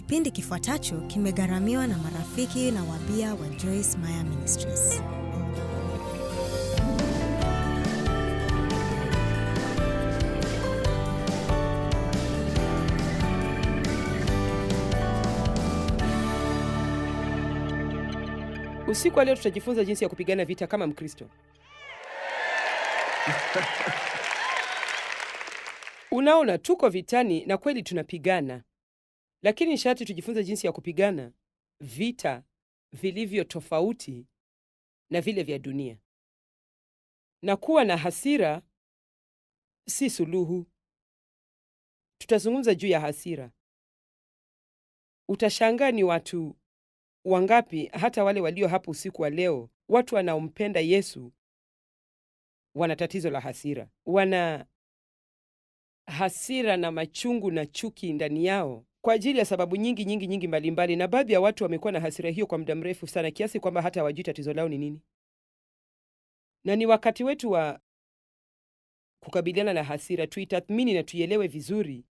Kipindi kifuatacho kimegharamiwa na marafiki na wabia wa Joyce Meyer Ministries. Usiku wa leo tutajifunza jinsi ya kupigana vita kama Mkristo. Unaona, tuko vitani na kweli tunapigana, lakini ni sharti tujifunze jinsi ya kupigana vita vilivyo tofauti na vile vya dunia. Na kuwa na hasira si suluhu. Tutazungumza juu ya hasira. Utashangaa ni watu wangapi, hata wale walio hapo usiku wa leo, watu wanaompenda Yesu wana tatizo la hasira. Wana hasira na machungu na chuki ndani yao kwa ajili ya sababu nyingi mbalimbali, na baadhi ya watu wamekuwa na hasira hiyo kwa muda mrefu sana kiasi kwamba hata hawajui tatizo lao ni nini. Na ni wakati wetu wa kukabiliana na hasira, tuitathmini na tuielewe vizuri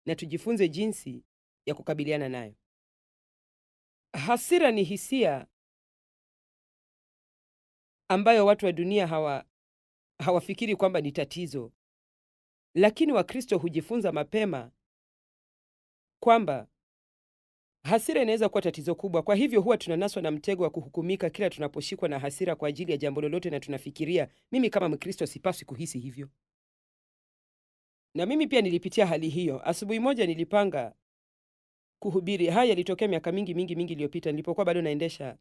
na tujifunze jinsi ya kukabiliana nayo. Hasira ni hisia ambayo watu wa dunia hawafikiri kwamba ni tatizo, lakini Wakristo hujifunza mapema kwamba hasira inaweza kuwa tatizo kubwa. Kwa hivyo huwa tunanaswa na mtego wa kuhukumika kila tunaposhikwa na hasira kwa ajili ya jambo lolote, na tunafikiria, mimi kama Mkristo sipaswi kuhisi hivyo. Na mimi pia nilipitia hali hiyo. Asubuhi moja nilipanga kuhubiri. Haya yalitokea miaka mingi iliyopita, nilipokuwa bado naendesha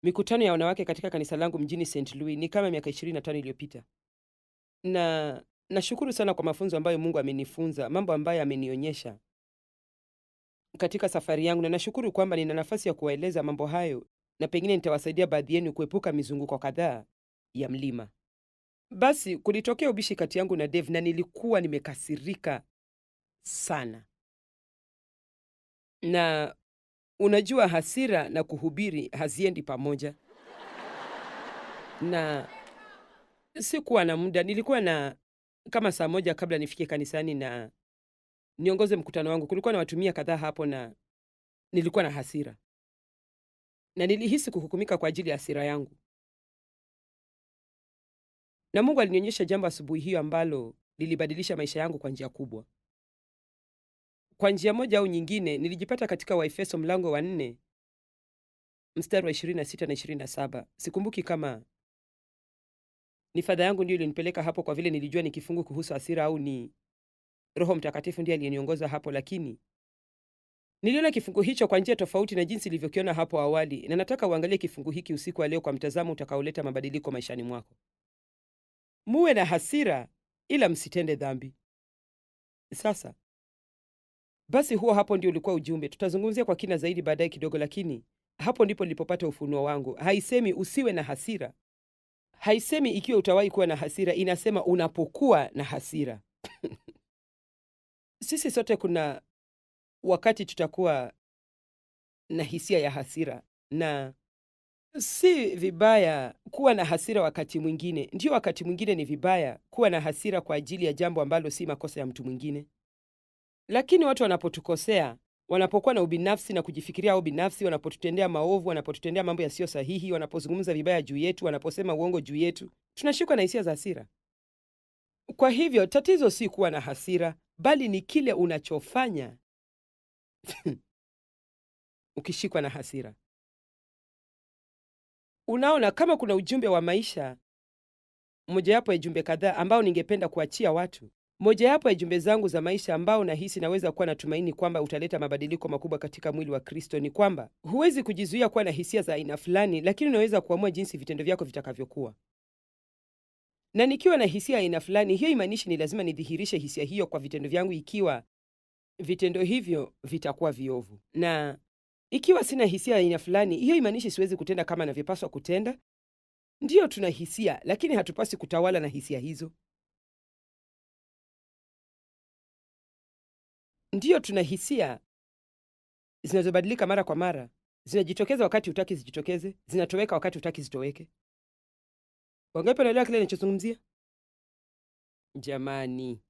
mikutano ya wanawake katika kanisa langu mjini St. Louis. Ni kama miaka 25 iliyopita. Na nashukuru sana kwa mafunzo ambayo Mungu amenifunza, mambo ambayo amenionyesha katika safari yangu, na nashukuru kwamba nina nafasi ya kuwaeleza mambo hayo, na pengine nitawasaidia baadhi yenu kuepuka mizunguko kadhaa ya mlima. Basi kulitokea ubishi kati yangu na Dave, na nilikuwa nimekasirika sana. Na unajua, hasira na kuhubiri haziendi pamoja. Na sikuwa na muda. Nilikuwa na kama saa moja kabla nifike kanisani na niongoze mkutano wangu. Kulikuwa na watu 100 kadhaa hapo, na nilikuwa na hasira, na nilihisi kuhukumika kwa ajili ya hasira yangu. Na Mungu alinionyesha jambo asubuhi hiyo ambalo lilibadilisha maisha yangu kwa njia kubwa. Kwa njia moja au nyingine, nilijipata katika Waefeso mlango wa 4 mstari wa 26 na 27. Sikumbuki kama ni fadha yangu ndio ilinipeleka hapo, kwa vile nilijua ni kifungu kuhusu hasira, au ni Roho Mtakatifu ndiye aliyeniongoza hapo, lakini niliona kifungu hicho kwa njia tofauti na jinsi nilivyokiona hapo awali, na nataka uangalie kifungu hiki usiku wa leo kwa mtazamo utakaoleta mabadiliko maishani mwako. Muwe na hasira ila msitende dhambi. Sasa basi, huo hapo ndio ulikuwa ujumbe. Tutazungumzia kwa kina zaidi baadaye kidogo, lakini hapo ndipo nilipopata ufunuo wangu. Haisemi usiwe na hasira, haisemi ikiwa utawahi kuwa na hasira, inasema unapokuwa na hasira. Sisi sote kuna wakati tutakuwa na hisia ya hasira, na si vibaya kuwa na hasira wakati mwingine. Ndio, wakati mwingine ni vibaya kuwa na hasira kwa ajili ya jambo ambalo si makosa ya mtu mwingine. Lakini watu wanapotukosea, wanapokuwa na ubinafsi na kujifikiria au binafsi, wanapotutendea maovu, wanapotutendea mambo yasiyo sahihi, wanapozungumza vibaya juu yetu, wanaposema uongo juu yetu, tunashikwa na hisia za hasira. Kwa hivyo tatizo si kuwa na hasira, bali ni kile unachofanya ukishikwa na hasira. Unaona, kama kuna ujumbe wa maisha, mojawapo ya jumbe kadhaa ambao ningependa kuachia watu, mojawapo ya jumbe zangu za maisha ambao nahisi naweza kuwa na tumaini kwamba utaleta mabadiliko makubwa katika mwili wa Kristo, ni kwamba huwezi kujizuia kuwa na hisia za aina fulani, lakini unaweza kuamua jinsi vitendo vyako vitakavyokuwa. Na nikiwa na hisia aina fulani, hiyo imaanishi ni lazima nidhihirishe hisia hiyo kwa vitendo vyangu ikiwa vitendo hivyo vitakuwa viovu. Na ikiwa sina hisia aina fulani, hiyo imaanishi siwezi kutenda kama navyopaswa kutenda. Ndiyo, tuna hisia, lakini hatupasi kutawala na hisia hizo. Ndiyo, tuna hisia zinazobadilika mara kwa mara, zinajitokeza wakati hutaki zijitokeze, zinatoweka wakati hutaki zitoweke. Wangapi wanaelewa kile ninachozungumzia? Jamani,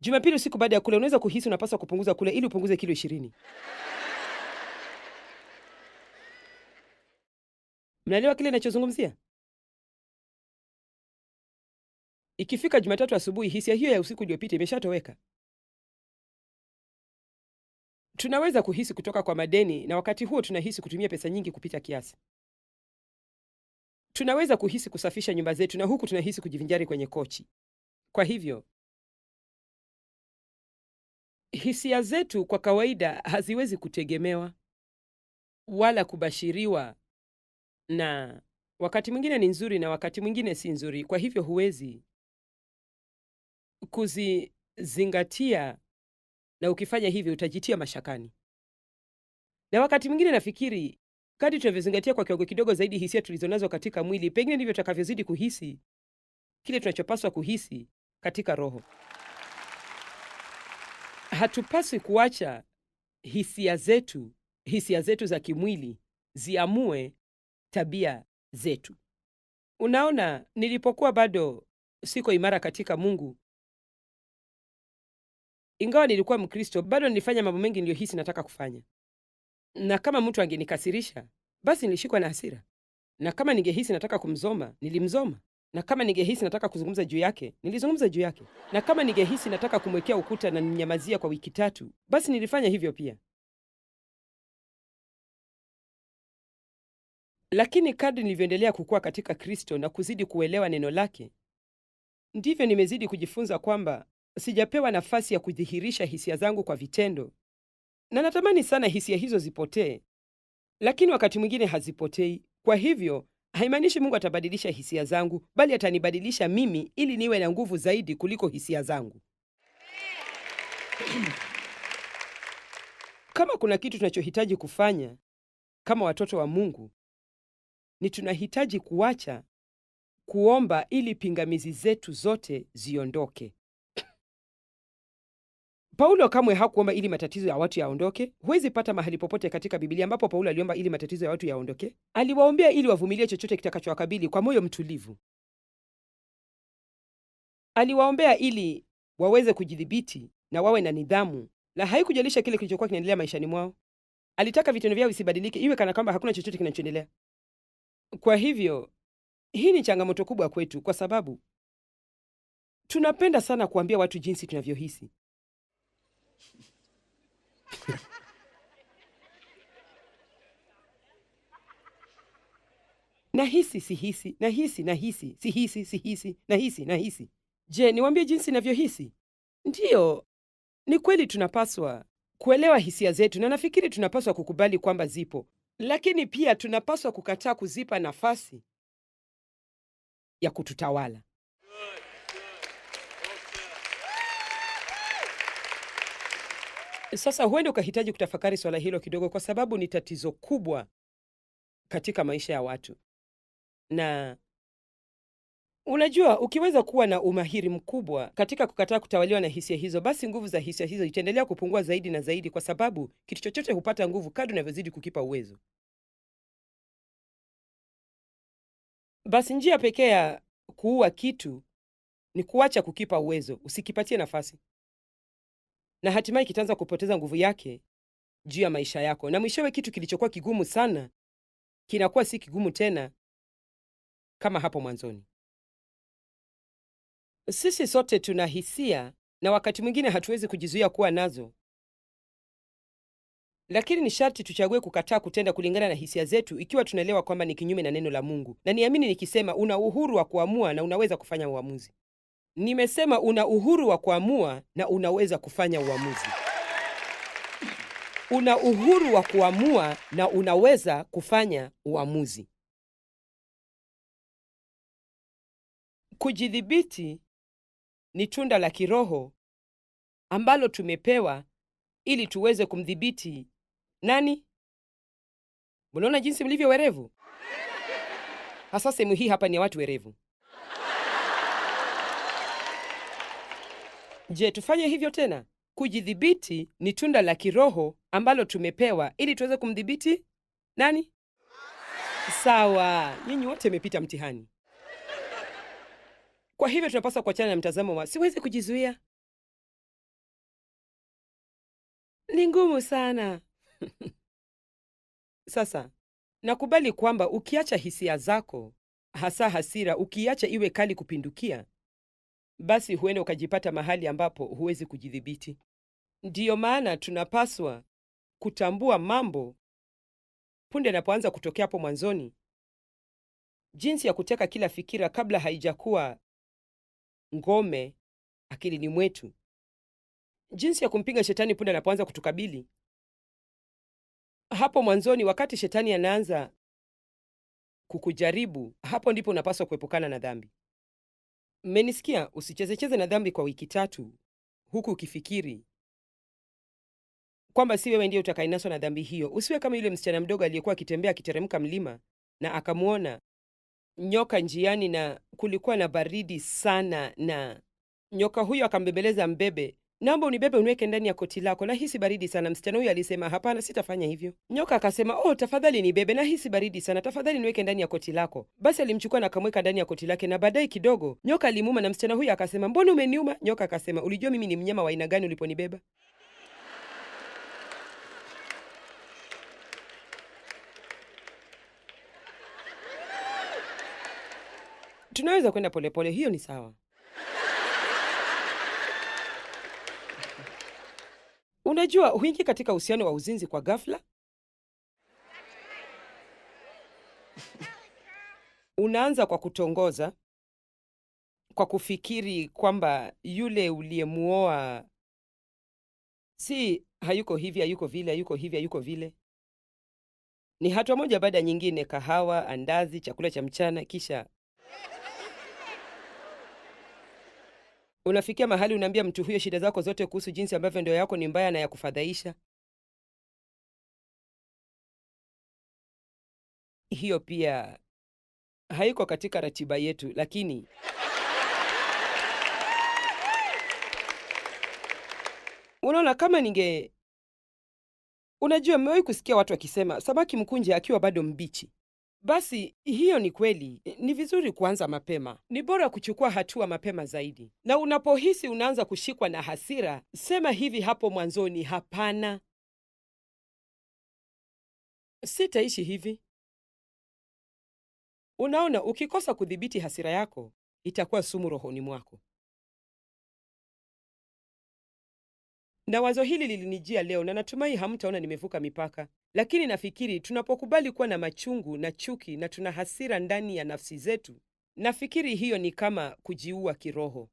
Jumapili usiku baada ya kula unaweza kuhisi unapaswa kupunguza kula ili upunguze kilo 20. Mnaelewa kile ninachozungumzia? Ikifika Jumatatu asubuhi, hisia hiyo ya usiku uliopita imeshatoweka. Tunaweza kuhisi kutoka kwa madeni, na wakati huo tunahisi kutumia pesa nyingi kupita kiasi. Tunaweza kuhisi kusafisha nyumba zetu, na huku tunahisi kujivinjari kwenye kochi. Kwa hivyo hisia zetu kwa kawaida haziwezi kutegemewa wala kubashiriwa, na wakati mwingine ni nzuri na wakati mwingine si nzuri. Kwa hivyo huwezi kuzizingatia, na ukifanya hivyo utajitia mashakani. Na wakati mwingine nafikiri kadri tunavyozingatia kwa kiwango kidogo zaidi hisia tulizonazo katika mwili, pengine ndivyo tutakavyozidi kuhisi kile tunachopaswa kuhisi katika roho. Hatupaswi kuacha hisia zetu za kimwili ziamue tabia zetu. Unaona, nilipokuwa bado siko imara katika Mungu, ingawa nilikuwa Mkristo, bado nilifanya mambo mengi niliyohisi nataka kufanya. Na kama mtu angenikasirisha, basi nilishikwa na hasira. Na kama ningehisi nataka kumzoma, nilimzoma. Na kama ningehisi nataka kuzungumza juu yake, nilizungumza juu yake. Na kama ningehisi nataka kumwekea ukuta na ninyamazia kwa wiki 3, basi nilifanya hivyo pia. Lakini kadri nilivyoendelea kukua katika Kristo na kuzidi kuelewa neno lake, ndivyo nimezidi kujifunza kwamba sijapewa nafasi ya kudhihirisha hisia zangu kwa vitendo. Na natamani sana hisia hizo zipotee, lakini wakati mwingine hazipotei. Kwa hivyo haimaanishi Mungu atabadilisha hisia zangu, bali atanibadilisha mimi ili niwe na nguvu zaidi kuliko hisia zangu. Kama kuna kitu tunachohitaji kufanya kama watoto wa Mungu, ni tunahitaji kuacha kuomba ili pingamizi zetu zote ziondoke. Paulo kamwe hakuomba ili matatizo ya watu yaondoke. Huwezi pata mahali popote katika Biblia ambapo Paulo aliomba ili matatizo ya watu yaondoke. Aliwaombea ili wavumilie chochote kitakachowakabili kwa moyo mtulivu. Aliwaombea ili waweze kujidhibiti na wawe na nidhamu, na haikujalisha kile kilichokuwa kinaendelea maishani mwao. Alitaka vitendo vyao visibadilike, iwe kana kwamba hakuna chochote kinachoendelea. Kwa hivyo hii ni changamoto kubwa kwetu, kwa sababu tunapenda sana kuambia watu jinsi tunavyohisi. Nahisi, sihisi, nahisi, sihisi, nahisi. Je, niwaambie jinsi ninavyohisi? Ndiyo, ni kweli tunapaswa kuelewa hisia zetu, na nafikiri tunapaswa kukubali kwamba zipo, lakini pia tunapaswa kukataa kuzipa nafasi ya kututawala. Sasa huenda ukahitaji kutafakari swala hilo kidogo, kwa sababu ni tatizo kubwa katika maisha ya watu. Na unajua, ukiweza kuwa na umahiri mkubwa katika kukataa kutawaliwa na hisia hizo, basi nguvu za hisia hizo itaendelea kupungua zaidi na zaidi, kwa sababu kitu chochote hupata nguvu kadri unavyozidi kukipa uwezo. Basi njia pekee ya kuua kitu ni kuacha kukipa uwezo, usikipatie nafasi, na hatimaye kitaanza kupoteza nguvu yake juu ya maisha yako, na mwishowe kitu kilichokuwa kigumu sana kinakuwa si kigumu tena kama hapo mwanzoni. Sisi sote tuna hisia, na wakati mwingine hatuwezi kujizuia kuwa nazo, lakini ni sharti tuchague kukataa kutenda kulingana na hisia zetu, ikiwa tunaelewa kwamba ni kinyume na neno la Mungu. Na niamini nikisema una uhuru wa kuamua na unaweza kufanya uamuzi. Nimesema una uhuru wa kuamua na unaweza kufanya uamuzi. Una uhuru wa kuamua na unaweza kufanya uamuzi. Kujidhibiti ni tunda la kiroho ambalo tumepewa ili tuweze kumdhibiti nani? Mnaona jinsi mlivyo werevu? Hasa sehemu hii hapa ni ya watu werevu. Je, tufanye hivyo tena? Kujidhibiti ni tunda la kiroho ambalo tumepewa ili tuweze kumdhibiti nani? Sawa, nyinyi wote mmepita mtihani. Kwa hivyo tunapaswa kuachana na mtazamo wa siwezi kujizuia. Ni ngumu sana. Sasa nakubali kwamba ukiacha hisia zako, hasa hasira, ukiacha iwe kali kupindukia, basi huenda ukajipata mahali ambapo huwezi kujidhibiti. Ndiyo maana tunapaswa kutambua mambo punde yanapoanza kutokea hapo mwanzoni, jinsi ya kuteka kila fikira kabla haijakuwa ngome akilini mwetu, jinsi ya kumpinga shetani punde anapoanza kutukabili. Hapo mwanzoni, wakati shetani anaanza kukujaribu, hapo ndipo unapaswa kuepukana na dhambi. Mmenisikia? Usichezecheze na dhambi kwa wiki 3 huku ukifikiri kwamba si wewe ndiye utakainaswa na dhambi hiyo. Usiwe kama yule msichana mdogo aliyekuwa akitembea akiteremka mlima na akamwona nyoka njiani na kulikuwa na baridi sana, na nyoka huyo akambembeleza mbebe, naomba unibebe uniweke ndani ya koti lako, nahisi baridi sana. Msichana huyo alisema, hapana, sitafanya hivyo. Nyoka akasema, oh, tafadhali nibebe, nahisi baridi sana, tafadhali niweke ndani ya koti lako. Basi alimchukua na akamweka ndani ya koti lake, na baadaye kidogo nyoka alimuuma, na msichana huyo akasema, mbona umeniuma? Nyoka akasema, ulijua mimi ni mnyama wa aina gani uliponibeba? Tunaweza kwenda polepole, hiyo ni sawa. Unajua, huingi katika uhusiano wa uzinzi kwa ghafla. Unaanza kwa kutongoza, kwa kufikiri kwamba yule uliyemuoa si hayuko hivi, hayuko vile, hayuko hivi, hayuko vile. Ni hatua moja baada ya nyingine, kahawa, andazi, chakula cha mchana, kisha unafikia mahali unaambia mtu huyo shida zako zote kuhusu jinsi ambavyo ndoa yako ni mbaya na ya kufadhaisha. Hiyo pia haiko katika ratiba yetu, lakini unaona, kama unajua, mmewahi kusikia watu wakisema samaki mkunje akiwa bado mbichi. Basi hiyo ni kweli. Ni vizuri kuanza mapema, ni bora kuchukua hatua mapema zaidi. Na unapohisi unaanza kushikwa na hasira, sema hivi hapo mwanzoni, hapana, sitaishi hivi. Unaona, ukikosa kudhibiti hasira yako, itakuwa sumu rohoni mwako. Na wazo hili lilinijia leo, na natumai hamtaona nimevuka mipaka, lakini nafikiri tunapokubali kuwa na machungu na chuki na tuna hasira ndani ya nafsi zetu, nafikiri hiyo ni kama kujiua kiroho.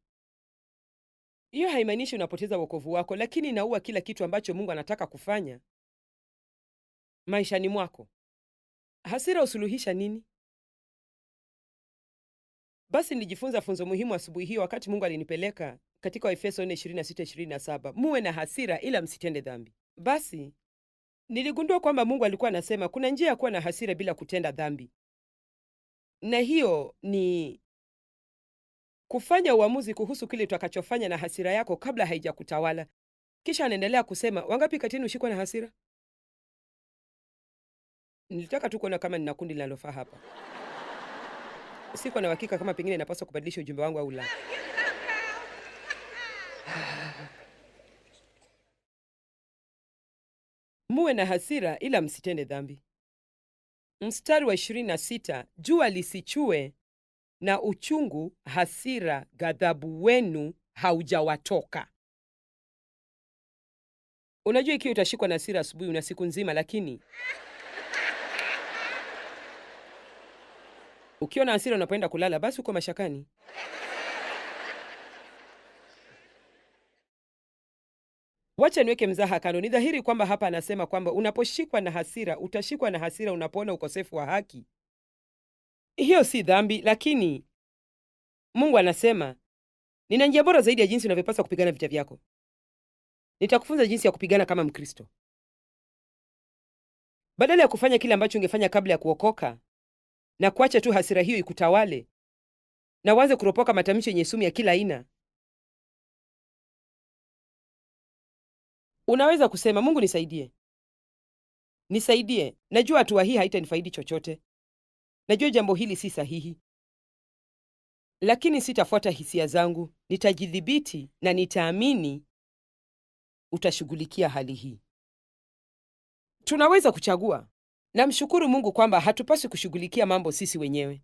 Hiyo haimaanishi unapoteza wokovu wako, lakini inaua kila kitu ambacho Mungu anataka kufanya maishani mwako. Hasira usuluhisha nini? Basi nilijifunza funzo muhimu asubuhi hiyo wakati Mungu alinipeleka katika Waefeso 4:26-27, muwe na hasira ila msitende dhambi. Basi niligundua kwamba Mungu alikuwa anasema kuna njia ya kuwa na hasira bila kutenda dhambi, na hiyo ni kufanya uamuzi kuhusu kile utakachofanya na hasira yako kabla haijakutawala. Kisha anaendelea kusema, wangapi kati yenu ushikwa na hasira? Nilitaka tu kuona kama nina kundi linalofaa hapa. Siko na uhakika kama pengine napaswa kubadilisha ujumbe wangu au la. Muwe na hasira ila msitende dhambi. Mstari wa 26, jua lisichue na uchungu, hasira, ghadhabu wenu haujawatoka. Unajua, ikiwa utashikwa na hasira asubuhi, una siku nzima, lakini ukiwa na hasira unapoenda kulala, basi uko mashakani. Wacha niweke mzaha kando. Ni dhahiri kwamba hapa anasema kwamba unaposhikwa na hasira, utashikwa na hasira unapoona ukosefu wa haki. Hiyo si dhambi, lakini Mungu anasema, nina njia bora zaidi ya jinsi unavyopaswa kupigana vita vyako. Nitakufunza jinsi ya kupigana kama Mkristo. Badala ya kufanya kile ambacho ungefanya kabla ya kuokoka na kuacha tu hasira hiyo ikutawale na uanze kuropoka matamshi yenye sumu ya kila aina, unaweza kusema, Mungu nisaidie. Nisaidie. Najua hatua hii haitanifaidi chochote. Najua jambo hili si sahihi. Lakini sitafuata hisia zangu. Nitajidhibiti na nitaamini utashughulikia hali hii. Tunaweza kuchagua. Namshukuru Mungu kwamba hatupaswi kushughulikia mambo sisi wenyewe.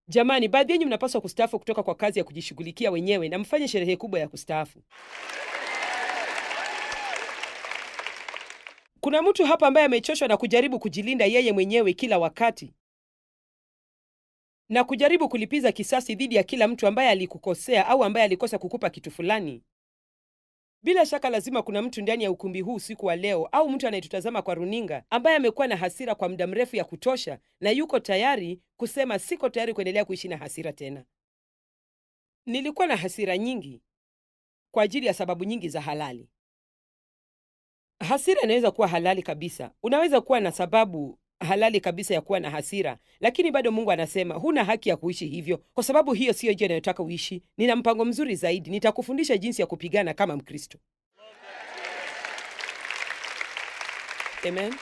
Jamani, baadhi yenu mnapaswa kustaafu kutoka kwa kazi ya kujishughulikia wenyewe na mfanye sherehe kubwa ya kustaafu. Kuna mtu hapa ambaye amechoshwa na kujaribu kujilinda yeye mwenyewe kila wakati na kujaribu kulipiza kisasi dhidi ya kila mtu ambaye alikukosea au ambaye alikosa kukupa kitu fulani. Bila shaka lazima kuna mtu ndani ya ukumbi huu usiku wa leo, au mtu anayetutazama kwa runinga, ambaye amekuwa na hasira kwa muda mrefu ya kutosha na yuko tayari kusema siko tayari kuendelea kuishi na hasira tena. Nilikuwa na hasira nyingi kwa ajili ya sababu nyingi za halali. Hasira inaweza kuwa halali kabisa. Unaweza kuwa na sababu halali kabisa ya kuwa na hasira, lakini bado Mungu anasema huna haki ya kuishi hivyo, kwa sababu hiyo siyo njia inayotaka uishi. Nina mpango mzuri zaidi. Nitakufundisha jinsi ya kupigana kama Mkristo. Amen.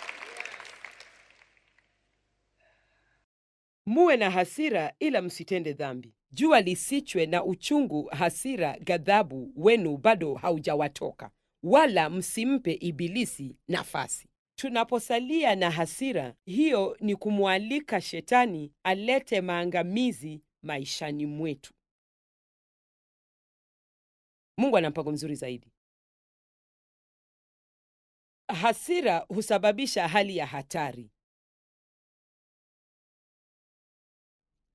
Muwe na hasira ila msitende dhambi. Jua lisichwe na uchungu, hasira, ghadhabu wenu bado haujawatoka, wala msimpe Ibilisi nafasi. Tunaposalia na hasira, hiyo ni kumwalika Shetani alete maangamizi maishani mwetu. Mungu ana mpango mzuri zaidi. Hasira husababisha hali ya hatari.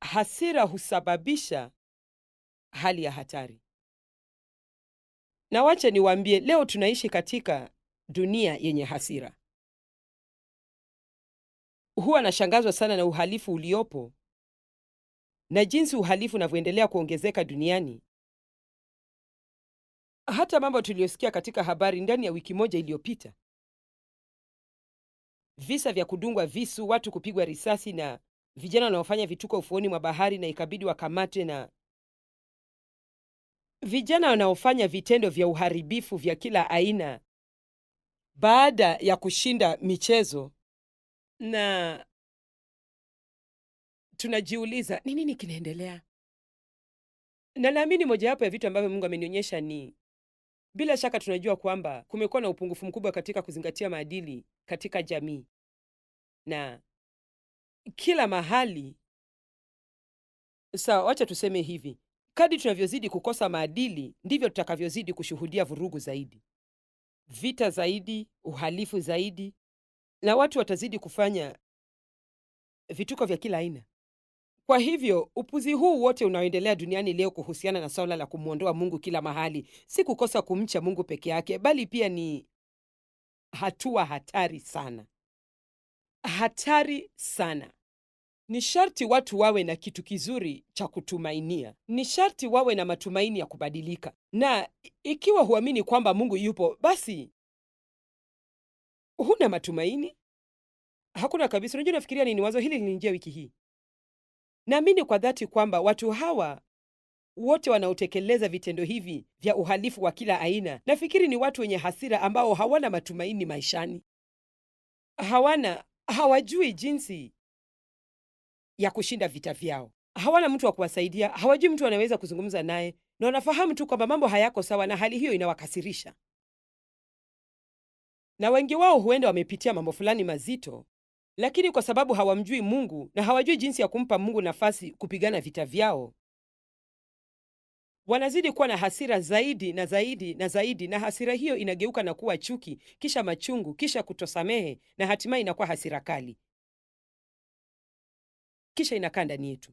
Hasira husababisha hali ya hatari. Na wacha niwaambie, leo tunaishi katika dunia yenye hasira. Huwa nashangazwa sana na uhalifu uliopo na jinsi uhalifu unavyoendelea kuongezeka duniani. Hata mambo tuliyosikia katika habari ndani ya wiki moja iliyopita, visa vya kudungwa visu, watu kupigwa risasi, na vijana wanaofanya vituko ufuoni mwa bahari na ikabidi wakamatwe, na vijana wanaofanya vitendo vya uharibifu vya kila aina baada ya kushinda michezo. Na tunajiuliza ni nini kinaendelea? Na naamini mojawapo ya vitu ambavyo Mungu amenionyesha ni, bila shaka tunajua kwamba kumekuwa na upungufu mkubwa katika kuzingatia maadili katika jamii, na kila mahali. Sawa, wacha tuseme hivi, kadri tunavyozidi kukosa maadili ndivyo tutakavyozidi kushuhudia vurugu zaidi, vita zaidi, uhalifu zaidi, na watu watazidi kufanya vituko vya kila aina. Kwa hivyo upuzi huu wote unaoendelea duniani leo kuhusiana na swala la kumwondoa Mungu kila mahali, si kukosa kumcha Mungu peke yake, bali pia ni hatua hatari sana. Hatari sana. Ni sharti watu wawe na kitu kizuri cha kutumainia. Ni sharti wawe na matumaini ya kubadilika. Na ikiwa huamini kwamba Mungu yupo, basi huna matumaini. Hakuna kabisa. Unajua nafikiria nini? Wazo hili lilinijia wiki hii. Naamini kwa dhati kwamba watu hawa wote wanaotekeleza vitendo hivi vya uhalifu wa kila aina, nafikiri ni watu wenye hasira ambao hawana matumaini maishani. Hawajui jinsi ya kushinda vita vyao. Hawana mtu wa kuwasaidia, hawajui mtu anaweza kuzungumza naye, na wanafahamu tu kwamba mambo hayako sawa, na hali hiyo inawakasirisha. Na wengi wao huenda wamepitia mambo fulani mazito, lakini kwa sababu hawamjui Mungu na hawajui jinsi ya kumpa Mungu nafasi kupigana vita vyao, wanazidi kuwa na hasira zaidi na zaidi na zaidi, na hasira hiyo inageuka na kuwa chuki, kisha machungu, kisha kutosamehe, na hatimaye inakuwa hasira kali, kisha inakaa ndani yetu.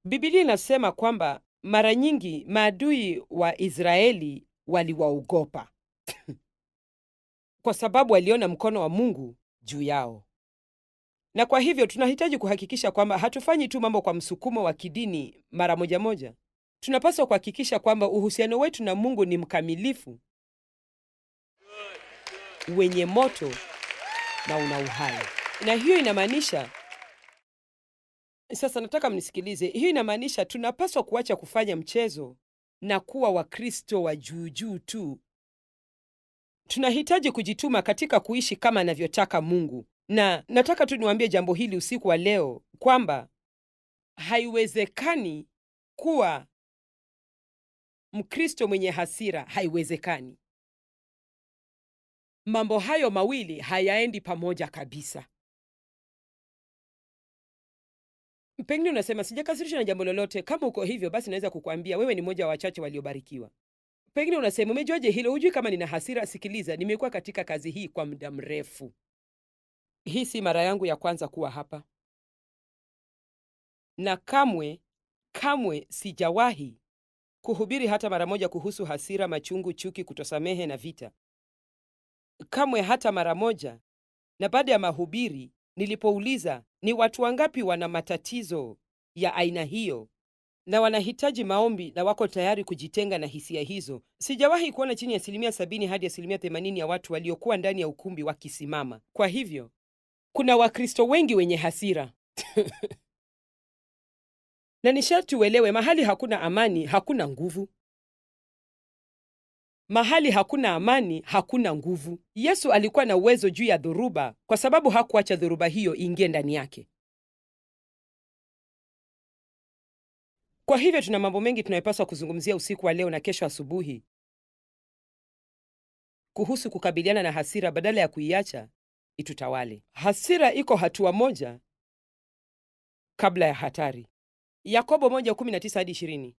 Biblia inasema kwamba mara nyingi maadui wa Israeli waliwaogopa kwa sababu waliona mkono wa Mungu juu yao. Na kwa hivyo tunahitaji kuhakikisha kwamba hatufanyi tu mambo kwa msukumo wa kidini mara moja moja. Tunapaswa kuhakikisha kwamba uhusiano wetu na Mungu ni mkamilifu, wenye moto na una uhai. Na hiyo inamaanisha, sasa nataka mnisikilize, hiyo inamaanisha tunapaswa kuacha kufanya mchezo na kuwa Wakristo wa juu juu tu. Tunahitaji kujituma katika kuishi kama anavyotaka Mungu. Na nataka tu niwaambie jambo hili usiku wa leo kwamba haiwezekani kuwa Mkristo mwenye hasira. Haiwezekani. Mambo hayo mawili hayaendi pamoja kabisa. Pengine unasema sijakasirishwa na jambo lolote. Kama uko hivyo, basi naweza kukuambia wewe ni mmoja wa wachache waliobarikiwa. Pengine unasema umejuaje hilo? Hujui kama nina hasira? Sikiliza, nimekuwa katika kazi hii kwa muda mrefu. Hii si mara yangu ya kwanza kuwa hapa, na kamwe sijawahi kuhubiri hata mara moja kuhusu hasira, machungu, chuki, kutosamehe na vita. Kamwe hata mara moja. Na baada ya mahubiri, nilipouliza ni watu wangapi wana matatizo ya aina hiyo na wanahitaji maombi na wako tayari kujitenga na hisia hizo, sijawahi kuona chini ya 70 hadi 80% ya watu waliokuwa ndani ya ukumbi wakisimama. Kwa hivyo kuna Wakristo wengi wenye hasira na ni sharti uelewe, mahali hakuna amani hakuna nguvu. Mahali hakuna amani hakuna nguvu. Yesu alikuwa na uwezo juu ya dhoruba kwa sababu hakuacha dhoruba hiyo ingie ndani yake. Kwa hivyo tuna mambo mengi tunayopaswa kuzungumzia usiku wa leo na kesho asubuhi kuhusu kukabiliana na hasira badala ya kuiacha itutawale. Hasira iko hatua moja kabla ya hatari. Yakobo 1:19 hadi 20.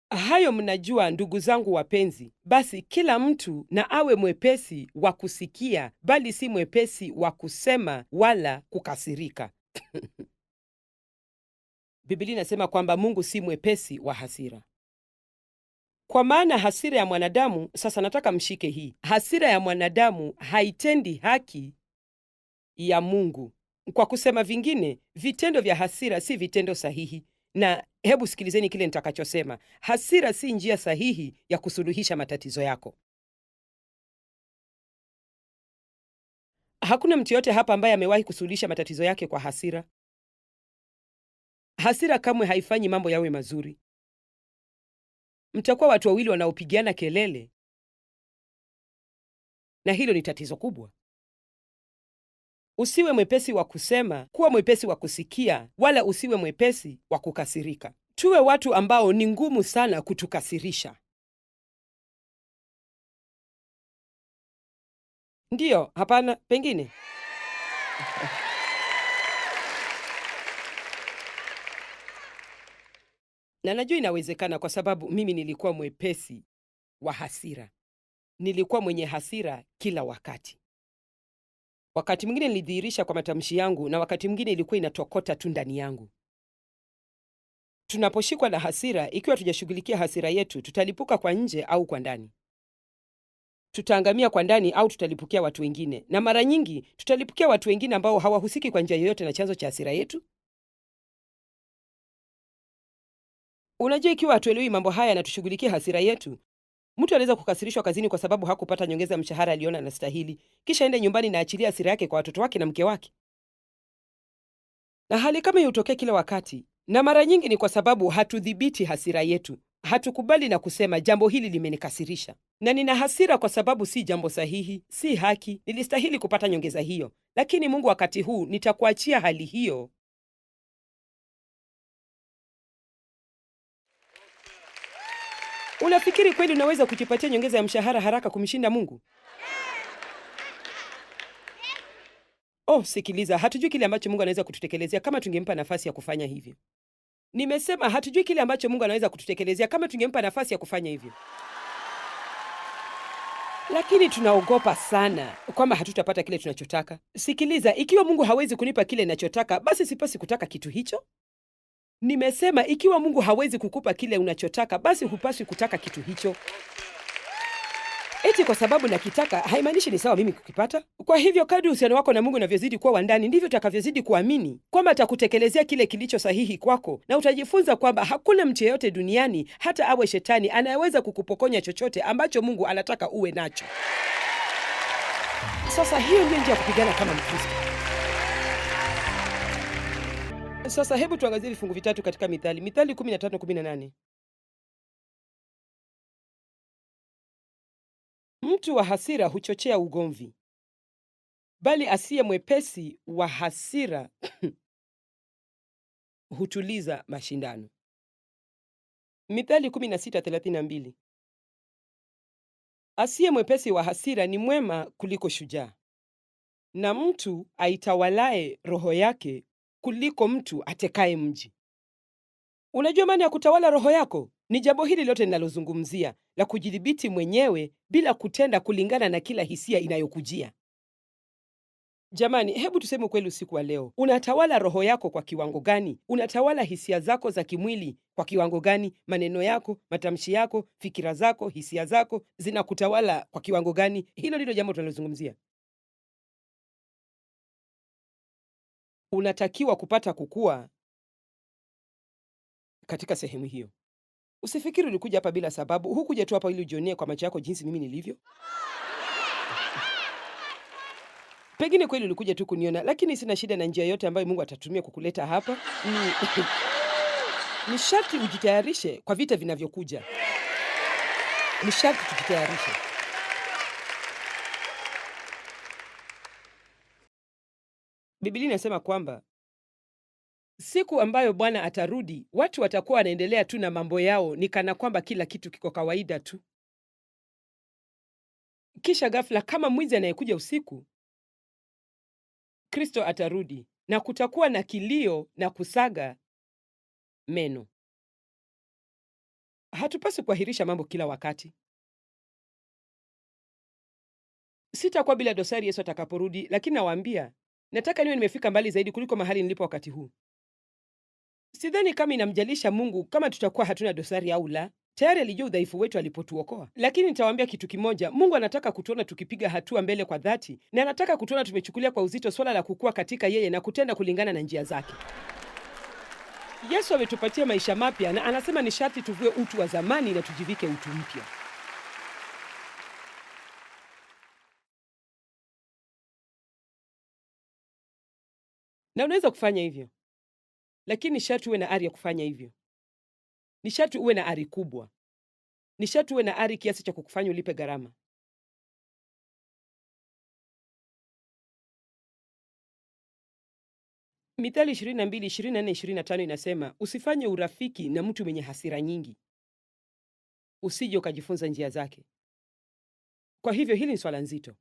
Hayo mnajua, ndugu zangu wapenzi, basi kila mtu na awe mwepesi wa kusikia, bali si mwepesi wa kusema wala kukasirika. Biblia inasema kwamba Mungu si mwepesi wa hasira. Kwa maana hasira ya mwanadamu, sasa nataka mshike hii, hasira ya mwanadamu haitendi haki ya Mungu. Kwa kusema vingine, vitendo vya hasira si vitendo sahihi. Na hebu sikilizeni kile nitakachosema. Hasira si njia sahihi ya kusuluhisha matatizo yako. Hakuna mtu yote hapa ambaye amewahi kusuluhisha matatizo yake kwa hasira. Hasira kamwe haifanyi mambo yawe mazuri. Mtakuwa watu wawili wanaopigiana kelele, na hilo ni tatizo kubwa. Usiwe mwepesi wa kusema, kuwa mwepesi wa kusikia, wala usiwe mwepesi wa kukasirika. Tuwe watu ambao ni ngumu sana kutukasirisha. Ndiyo, hapana, pengine. Na najua inawezekana kwa sababu mimi nilikuwa mwepesi wa hasira. Nilikuwa mwenye hasira kila wakati. Wakati mwingine nilidhihirisha kwa matamshi yangu na wakati mwingine ilikuwa inatokota tu ndani yangu. Tunaposhikwa na hasira, ikiwa tujashughulikia hasira yetu, tutalipuka kwa nje au kwa ndani. Tutaangamia kwa ndani au tutalipukia watu wengine. Na mara nyingi tutalipukia watu wengine ambao hawahusiki kwa njia yoyote na chanzo cha hasira yetu. Unajua, ikiwa hatuelewi mambo haya na tushughulikie hasira yetu, mtu anaweza kukasirishwa kazini kwa sababu hakupata nyongeza ya mshahara aliona anastahili, kisha ende nyumbani na achilia hasira yake kwa watoto wake na mke wake. Na hali kama hiyo hutokea kila wakati, na mara nyingi ni kwa sababu hatudhibiti hasira yetu. Hatukubali na kusema jambo hili limenikasirisha, na nina hasira kwa sababu si jambo sahihi, si haki, nilistahili kupata nyongeza hiyo, lakini Mungu, wakati huu nitakuachia hali hiyo. Unafikiri kweli unaweza kujipatia nyongeza ya mshahara haraka kumshinda Mungu? Oh, sikiliza, hatujui kile ambacho Mungu anaweza kututekelezea kama tungempa nafasi ya kufanya hivyo. Nimesema hatujui kile ambacho Mungu anaweza kututekelezea kama tungempa nafasi ya kufanya hivyo. Lakini tunaogopa sana kwamba hatutapata kile tunachotaka. Sikiliza, ikiwa Mungu hawezi kunipa kile ninachotaka, basi sipasi kutaka kitu hicho. Nimesema ikiwa Mungu hawezi kukupa kile unachotaka, basi hupaswi kutaka kitu hicho. Eti kwa sababu nakitaka haimaanishi ni sawa mimi kukipata. Kwa hivyo kadri uhusiano wako na Mungu unavyozidi kuwa wa ndani, ndivyo utakavyozidi kuamini kwamba atakutekelezea kile kilicho sahihi kwako, na utajifunza kwamba hakuna mtu yeyote duniani, hata awe shetani, anayeweza kukupokonya chochote ambacho Mungu anataka uwe nacho. Sasa hiyo ndio njia ya kupigana kama Mkristo. Sasa hebu tuangazie vifungu vitatu katika Mithali. Mithali 15:18. Mtu wa hasira huchochea ugomvi, bali asiye mwepesi wa hasira hutuliza mashindano. Mithali 16:32. Asiye mwepesi wa hasira ni mwema kuliko shujaa, na mtu aitawalaye roho yake kuliko mtu atekaye mji. Unajua maana ya kutawala roho yako? Ni jambo hili lote ninalozungumzia la kujidhibiti mwenyewe bila kutenda kulingana na kila hisia inayokujia. Jamani, hebu tuseme ukweli usiku wa leo. Unatawala roho yako kwa kiwango gani? Unatawala hisia zako za kimwili kwa kiwango gani? Maneno yako, matamshi yako, fikira zako, hisia zako zinakutawala kwa kiwango gani? Hilo ndilo jambo tunalozungumzia. Unatakiwa kupata kukua katika sehemu hiyo. Usifikiri ulikuja hapa bila sababu. Hukuja tu hapa ili ujionee kwa macho yako jinsi mimi nilivyo. Pengine kweli ulikuja tu kuniona, lakini sina shida na njia yote ambayo Mungu atatumia kukuleta hapa. Ni sharti ujitayarishe kwa vita vinavyokuja. Ni sharti tujitayarishe. Biblia inasema kwamba siku ambayo Bwana atarudi, watu watakuwa wanaendelea tu na mambo yao ni kana kwamba kila kitu kiko kawaida tu. Kisha ghafla, kama mwizi anayekuja usiku, Kristo atarudi na kutakuwa na kilio na kusaga meno. Hatupaswi kuahirisha mambo kila wakati. Sitakuwa bila dosari Yesu atakaporudi, lakini nawaambia, nataka niwe nimefika mbali zaidi kuliko mahali nilipo wakati huu. Sidhani kama inamjalisha Mungu kama tutakuwa hatuna dosari au la. Tayari alijua udhaifu wetu alipotuokoa. Lakini nitawaambia kitu kimoja, Mungu anataka kutuona tukipiga hatua mbele kwa dhati, na anataka kutuona tumechukulia kwa uzito swala la kukua katika yeye na kutenda kulingana na njia zake. Yesu ametupatia maisha mapya na anasema ni sharti tuvue utu wa zamani na tujivike utu mpya. Na unaweza kufanya hivyo, lakini sharti uwe na ari ya kufanya hivyo. Ni sharti uwe na ari kubwa. Ni sharti uwe na ari kiasi cha kukufanya ulipe gharama. Mithali 22:24-25 inasema, usifanye urafiki na mtu mwenye hasira nyingi, usije ukajifunza njia zake. Kwa hivyo hili ni swala nzito.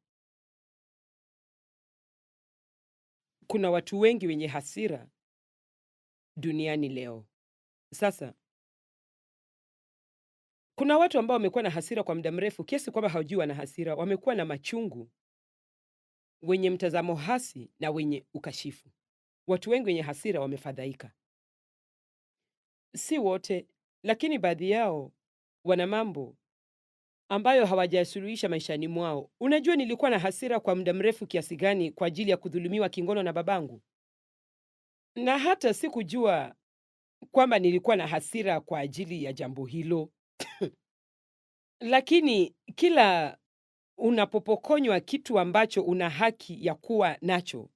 Kuna watu wengi wenye hasira duniani leo. Sasa kuna watu ambao wamekuwa na hasira kwa muda mrefu kiasi kwamba hawajui wana hasira. Wamekuwa na machungu, wenye mtazamo hasi na wenye ukashifu. Watu wengi wenye hasira wamefadhaika. Si wote, lakini baadhi yao wana mambo ambayo hawajasuluhisha maishani mwao. Unajua nilikuwa na hasira kwa muda mrefu kiasi gani kwa ajili ya kudhulumiwa kingono na babangu? Na hata sikujua kwamba nilikuwa na hasira kwa ajili ya jambo hilo. Lakini kila unapopokonywa kitu ambacho una haki ya kuwa nacho,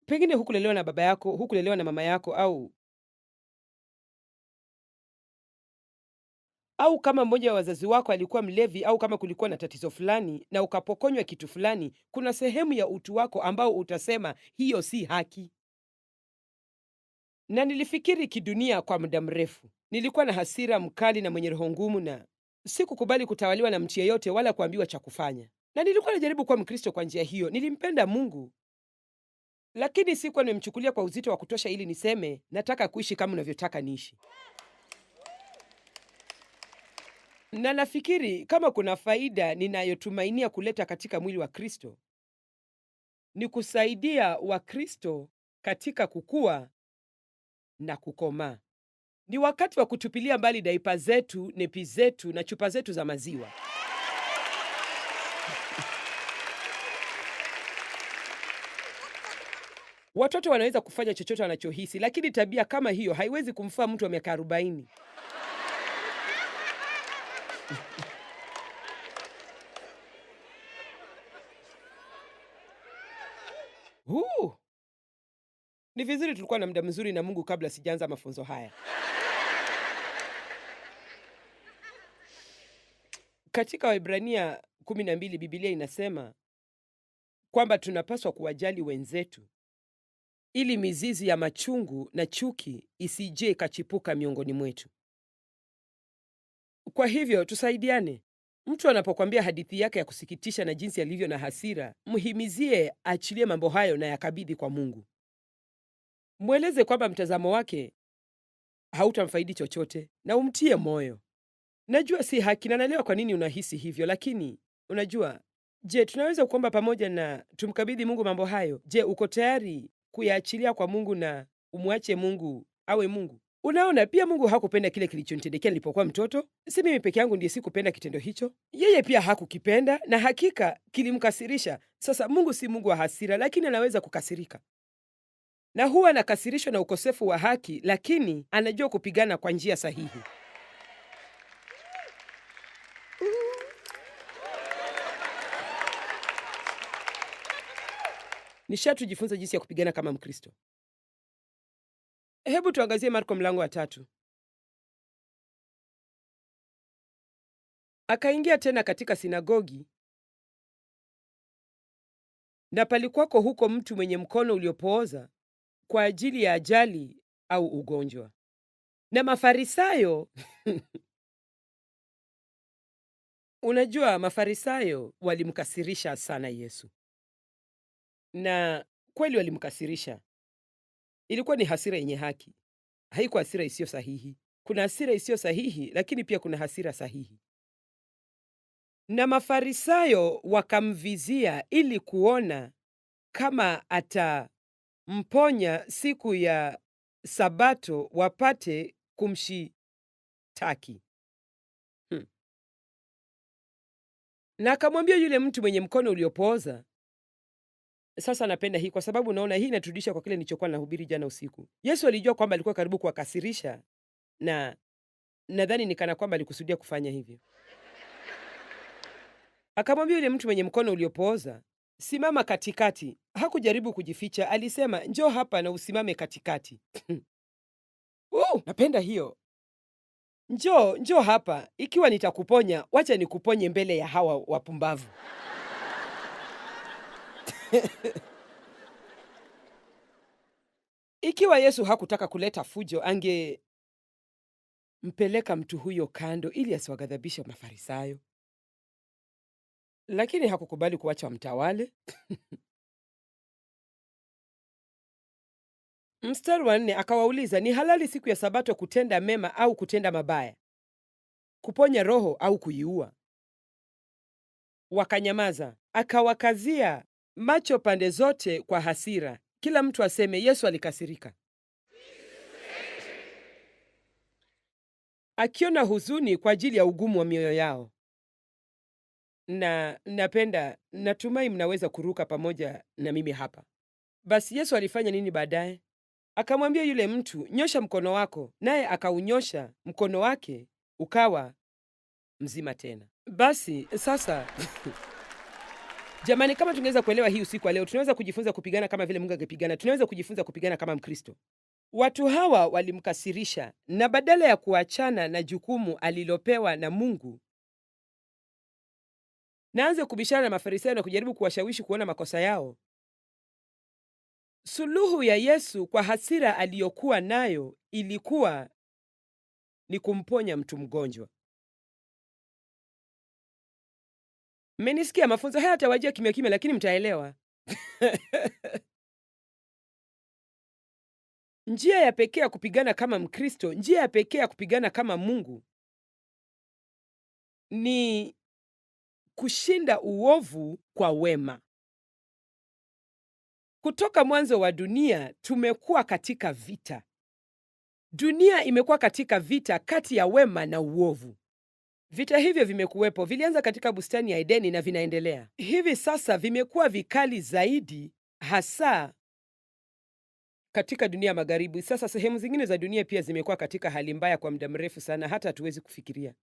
pengine hukulelewa na baba yako, hukulelewa na mama yako, au kama mmoja wa wazazi wako alikuwa mlevi, au kama kulikuwa na tatizo fulani na ukapokonywa kitu fulani, kuna sehemu ya utu wako ambao utasema hiyo si haki. Na nilifikiri kidunia kwa muda mrefu. Nilikuwa na hasira mkali na mwenye roho ngumu, na sikukubali kutawaliwa na mtu yeyote wala kuambiwa cha kufanya. Na nilikuwa najaribu kuwa Mkristo kwa njia hiyo. Nilimpenda Mungu, lakini sikuwa nimemchukulia kwa uzito wa kutosha ili niseme nataka kuishi kama unavyotaka niishi. Na nafikiri kama kuna faida ninayotumainia kuleta katika mwili wa Kristo, ni kusaidia Wakristo katika kukua na kukomaa. Ni wakati wa kutupilia mbali daipa zetu, nepi zetu na chupa zetu za maziwa. Watoto wanaweza kufanya chochote wanachohisi, lakini tabia kama hiyo haiwezi kumfaa mtu wa miaka 40. Ni vizuri tulikuwa na muda mzuri na Mungu kabla sijaanza mafunzo haya. Katika Waebrania 12 Biblia inasema kwamba tunapaswa kuwajali wenzetu ili mizizi ya machungu na chuki isije ikachipuka miongoni mwetu. Kwa hivyo tusaidiane. Mtu anapokwambia hadithi yake ya kusikitisha na jinsi alivyo na hasira, mhimizie aachilie mambo hayo na yakabidhi kwa Mungu. Mweleze kwamba mtazamo wake hautamfaidi chochote na umtie moyo. Najua si haki na naelewa kwa nini unahisi hivyo, lakini unajua, je, tunaweza kuomba pamoja na tumkabidhi Mungu mambo hayo? Je, uko tayari kuyaachilia kwa Mungu na umwache Mungu awe Mungu? Unaona, pia Mungu hakupenda kile kilichonitendekea nilipokuwa mtoto. Si mimi peke yangu ndiye sikupenda kitendo hicho, yeye pia hakukipenda, na hakika kilimkasirisha. Sasa Mungu si Mungu wa hasira, lakini anaweza kukasirika, na huwa anakasirishwa na ukosefu wa haki, lakini anajua kupigana kwa njia sahihi. Nishatujifunza jinsi ya kupigana kama Mkristo. Hebu tuangazie Marko mlango wa 3. Akaingia tena katika sinagogi, na palikuwako huko mtu mwenye mkono uliopooza kwa ajili ya ajali au ugonjwa. Na Mafarisayo unajua, Mafarisayo walimkasirisha sana Yesu, na kweli walimkasirisha. Ilikuwa ni hasira yenye haki, haikuwa hasira isiyo sahihi. Kuna hasira isiyo sahihi, lakini pia kuna hasira sahihi. Na Mafarisayo wakamvizia ili kuona kama atamponya siku ya Sabato wapate kumshitaki. Na akamwambia yule mtu mwenye mkono uliopooza. Sasa napenda hii kwa sababu naona hii inaturudisha kwa kile nilichokuwa nahubiri jana usiku. Yesu alijua kwamba alikuwa karibu kuwakasirisha, na nadhani ni kana kwamba alikusudia kufanya hivyo. Akamwambia yule mtu mwenye mkono uliopooza, simama katikati. Hakujaribu kujificha, alisema njoo hapa na usimame katikati. Napenda hiyo. Njoo hapa, ikiwa nitakuponya, wacha nikuponye mbele ya hawa wapumbavu. Ikiwa Yesu hakutaka kuleta fujo, angempeleka mtu huyo kando ili asiwaghadhabishe Mafarisayo, lakini hakukubali kuacha wamtawale. Mstari wa 4, akawauliza, ni halali siku ya Sabato kutenda mema au kutenda mabaya, kuponya roho au kuiua? Wakanyamaza. Akawakazia macho pande zote kwa hasira, kila mtu aseme Yesu alikasirika. Akiona huzuni kwa ajili ya ugumu wa mioyo yao. Na natumai mnaweza kuruka pamoja na mimi hapa. Basi Yesu alifanya nini baadaye? Akamwambia yule mtu, nyosha mkono wako, naye akaunyosha, mkono wake ukawa mzima tena. Basi sasa jamani, kama tungeweza kuelewa hii usiku wa leo, tunaweza kujifunza kupigana kama vile Mungu angepigana. Tunaweza kujifunza kupigana kama Mkristo. Watu hawa walimkasirisha, na badala ya kuachana na jukumu alilopewa na Mungu, naanze kubishana na Mafarisayo na kujaribu kuwashawishi kuona makosa yao. Suluhu ya Yesu kwa hasira aliyokuwa nayo ilikuwa ni kumponya mtu mgonjwa. Mmenisikia? Mafunzo haya yatawajia kimya kimya, lakini mtaelewa. Njia ya pekee ya kupigana kama Mkristo, njia ya pekee ya kupigana kama Mungu ni kushinda uovu kwa wema. Kutoka mwanzo wa dunia tumekuwa katika vita. Dunia imekuwa katika vita kati ya wema na uovu. Vita hivyo vimekuwepo, vilianza katika bustani ya Edeni na vinaendelea. Hivi sasa vimekuwa vikali zaidi, hasa katika dunia magharibi. Sasa sehemu zingine za dunia pia zimekuwa katika hali mbaya kwa muda mrefu sana, hata hatuwezi kufikiria.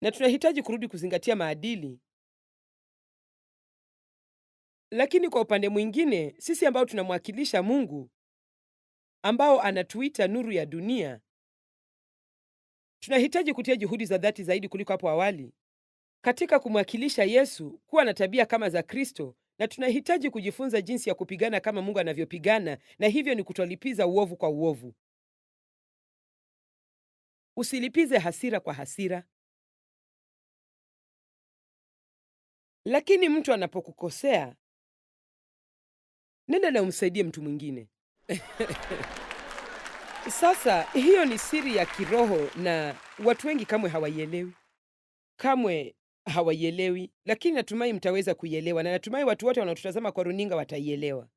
Na tunahitaji kurudi kuzingatia maadili. Lakini kwa upande mwingine, sisi ambao tunamwakilisha Mungu, ambao anatuita nuru ya dunia, tunahitaji kutia juhudi za dhati zaidi kuliko hapo awali katika kumwakilisha Yesu, kuwa na tabia kama za Kristo, na tunahitaji kujifunza jinsi ya kupigana kama Mungu anavyopigana, na hivyo ni kutolipiza uovu kwa uovu. Usilipize hasira kwa hasira. Lakini mtu anapokukosea, nenda na umsaidie mtu mwingine. Sasa hiyo ni siri ya kiroho na watu wengi kamwe hawaielewi, lakini natumai mtaweza kuielewa, na natumai watu wote wanaotutazama kwa runinga wataielewa.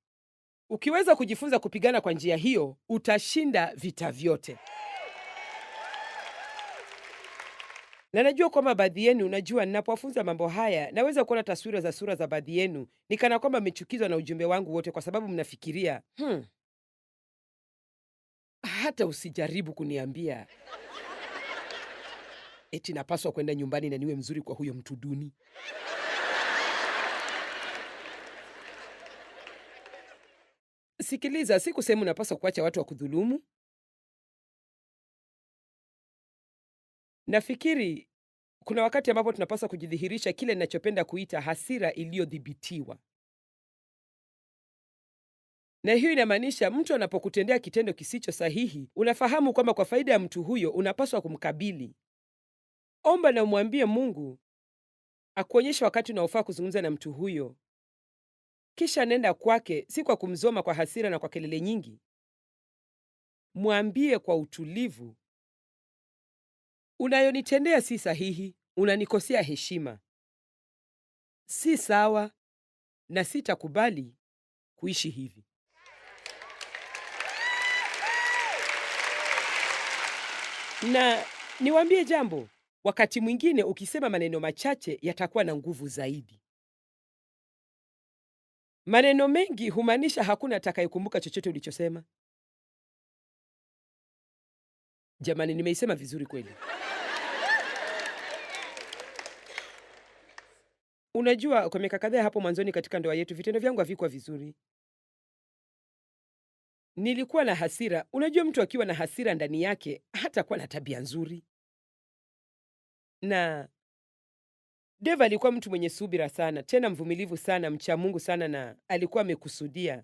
Ukiweza kujifunza kupigana kwa njia hiyo, utashinda vita vyote. Na najua kwamba baadhi yenu, najua ninapowafunza mambo haya, naweza kuona taswira za sura za baadhi yenu, ni kana kwamba mmechukizwa na ujumbe wangu wote, kwa sababu mnafikiria hata usijaribu kuniambia eti napaswa kwenda nyumbani na niwe mzuri kwa huyo mtu duni. Sikiliza, sikusema unapaswa kuacha watu wa kudhulumu. Nafikiri kuna wakati ambapo tunapaswa kujidhihirisha kile ninachopenda kuita hasira iliyodhibitiwa. Na hiyo inamaanisha mtu anapokutendea kitendo kisicho sahihi, unafahamu kwamba kwa faida ya mtu huyo unapaswa kumkabili. Omba na umwambie Mungu akuonyeshe wakati unaofaa kuzungumza na mtu huyo. Kisha nenda kwake, si kwa kumzoma kwa hasira na kwa kelele nyingi. Mwambie kwa utulivu, unayonitendea si sahihi, unanikosea heshima, si sawa, na sitakubali kuishi hivi. Na niwaambie jambo, wakati mwingine ukisema maneno machache yatakuwa na nguvu zaidi. Maneno mengi humaanisha hakuna atakayekumbuka chochote ulichosema. Jamani, nimeisema vizuri kweli? Unajua, kwa miaka kadhaa hapo mwanzoni katika ndoa yetu, vitendo vyangu havikuwa vizuri. Nilikuwa na hasira. Unajua, mtu akiwa na hasira ndani yake hatakuwa na tabia nzuri. Na Dave alikuwa mtu mwenye subira sana, tena mvumilivu sana, mcha Mungu sana, na alikuwa amekusudia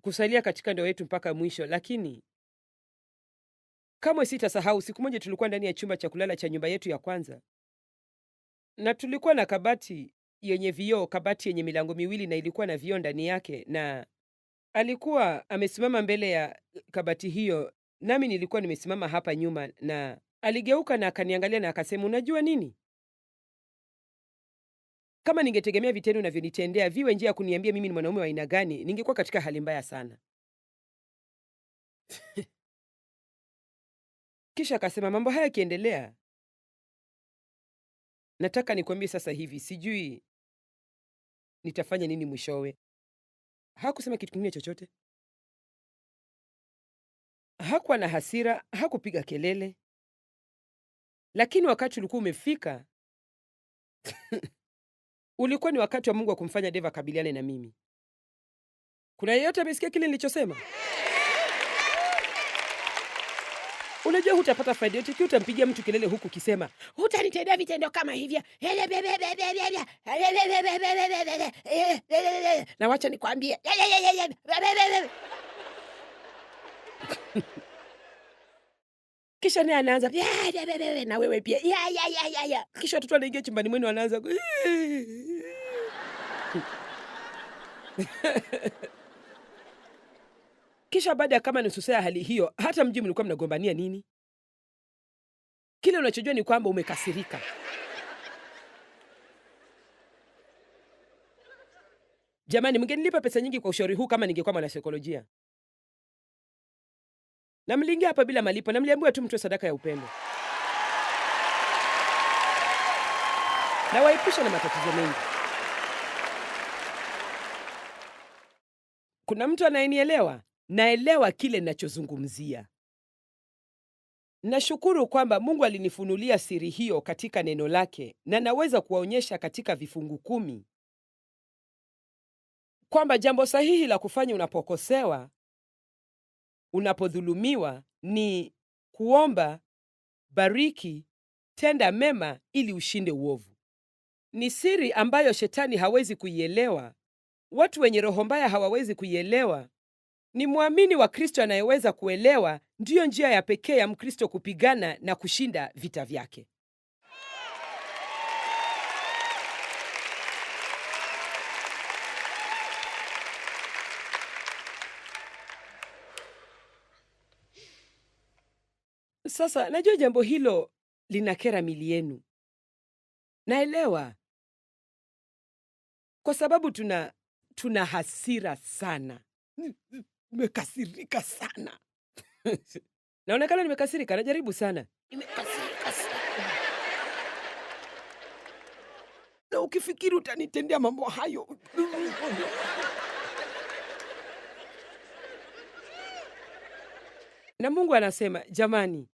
kusalia katika ndoa yetu mpaka mwisho. Lakini kamwe sitasahau, siku moja tulikuwa ndani ya chumba cha kulala cha nyumba yetu ya kwanza, na tulikuwa na kabati yenye vioo, kabati yenye milango miwili na ilikuwa na vioo ndani yake, na alikuwa amesimama mbele ya kabati hiyo, nami nilikuwa nimesimama hapa nyuma, na aligeuka na akaniangalia na akasema, unajua nini? Kama ningetegemea vitendo unavyonitendea viwe njia ya kuniambia mimi ni mwanaume wa aina gani, ningekuwa katika hali mbaya sana. Kisha akasema, mambo haya yakiendelea, nataka nikwambie sasa hivi, sijui nitafanya nini mwishowe. Hakusema kitu kingine chochote. Hakuwa na hasira, hakupiga kelele. Lakini wakati ulikuwa umefika, ulikuwa ni wakati wa Mungu wa kumfanya Dave akabiliane na mimi. Kuna yeyote amesikia kile nilichosema? Unajua hutapata faida yote ikiwa utampigia mtu kelele huku ukisema, hutanitendea vitendo kama hivyo. Na wacha nikwambie. Kisha naye anaanza, na wewe pia. Kisha watoto wanaingia chumbani mwenu wanaanza. Kisha baada ya kama nusu saa ya hali hiyo, hata mjui mlikuwa mnagombania nini. Kile unachojua ni kwamba umekasirika. Jamani, mngenilipa pesa nyingi kwa ushauri huu kama ningekuwa mwanasaikolojia. Na mliingia hapa bila malipo na mliambiwa tu mtoe sadaka ya upendo. Na waepusha na matatizo mengi. Kuna mtu anayenielewa? Naelewa kile ninachozungumzia. Nashukuru kwamba Mungu alinifunulia siri hiyo katika neno lake, na naweza kuwaonyesha katika vifungu 10 kwamba jambo sahihi la kufanya unapokosewa, unapodhulumiwa ni kuomba, bariki, tenda mema ili ushinde uovu. Ni siri ambayo shetani hawezi kuielewa, watu wenye roho mbaya hawawezi kuielewa, Ni mwamini wa Kristo anayeweza kuelewa ndiyo njia ya pekee ya Mkristo kupigana na kushinda vita vyake. Sasa najua jambo hilo linakera mili yenu. Naelewa. Kwa sababu tuna hasira sana. Nimekasirika sana. Naonekana nimekasirika, najaribu sana. Nimekasirika sana. Na ukifikiri utanitendea mambo hayo. Na Mungu anasema, jamani.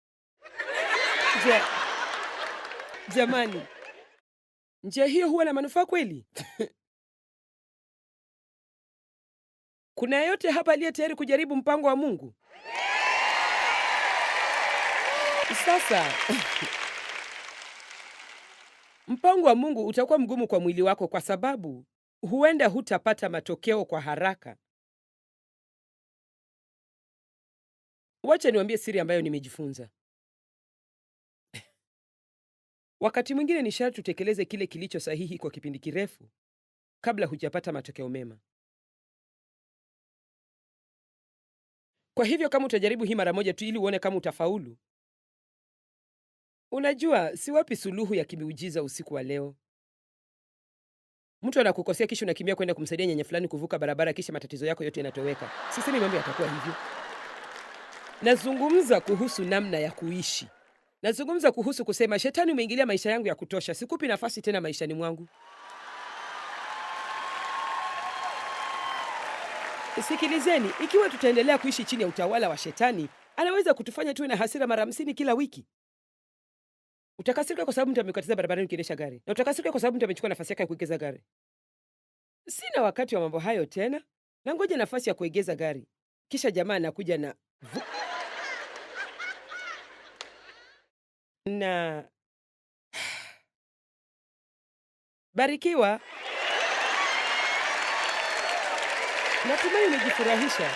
Jamani. Njia hiyo huwa na manufaa kweli? Kuna yeyote hapa aliye tayari kujaribu mpango wa Mungu? Sasa mpango wa Mungu utakuwa mgumu kwa mwili wako kwa sababu huenda hutapata matokeo kwa haraka. Wacha niwaambie siri ambayo nimejifunza. Wakati mwingine ni sharti tutekeleze kile kilicho sahihi kwa kipindi kirefu kabla hujapata matokeo mema. Kwa hivyo kama utajaribu hii mara moja tu ili uone kama utafaulu. Unajua, siwapi suluhu ya kimiujiza usiku wa leo. Mtu anakukosea kisha unakimbia kwenda kumsaidia nyanya fulani kuvuka barabara kisha matatizo yako yote yanatoweka. Sisemi mambo yatakuwa hivyo. Nazungumza kuhusu namna ya kuishi. Nazungumza kuhusu kusema, shetani umeingilia maisha yangu ya kutosha, sikupi nafasi tena maishani mwangu. Sikilizeni, ikiwa tutaendelea kuishi chini ya utawala wa shetani, anaweza kutufanya tuwe na hasira mara 50 kila wiki. Utakasirika kwa sababu mtu amekatiza barabarani ukiendesha gari, na utakasirika kwa sababu mtu amechukua nafasi yake ya kuegeza gari. Sina wakati wa mambo hayo tena, na ngoja nafasi ya kuegeza gari. Kisha jamaa anakuja na barikiwa. Natumai umejifurahisha.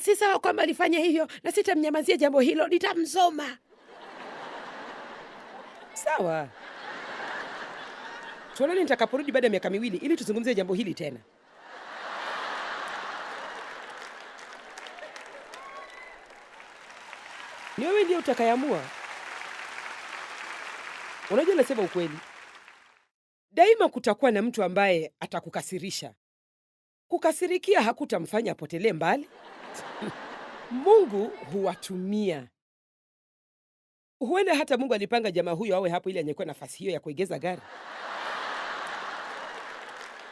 Si sawa kwamba alifanya hivyo na sitamnyamazia jambo hilo, nitamsoma. Sawa. Tuonane nitakaporudi baada ya miaka 2 ili tuzungumzie jambo hili tena. Ni wewe ndiye utakayeamua. Unajua nasema ukweli. Daima kutakuwa na mtu ambaye atakukasirisha. Kukasirikia hakutamfanya apotelee mbali. Mungu huwatumia. Huenda hata Mungu alipanga jamaa huyo awe hapo ili anyekue nafasi hiyo ya kuegeza gari,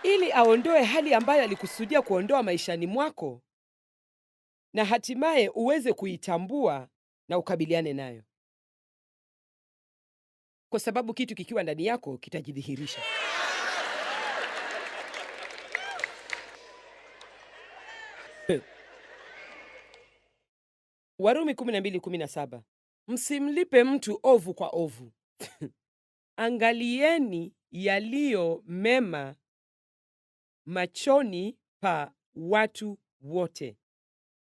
ili aondoe hali ambayo alikusudia kuondoa maishani mwako, na hatimaye uweze kuitambua na ukabiliane nayo, kwa sababu kitu kikiwa ndani yako kitajidhihirisha. Warumi 12:17. Msimlipe mtu ovu kwa ovu. Angalieni yaliyo mema machoni pa watu wote.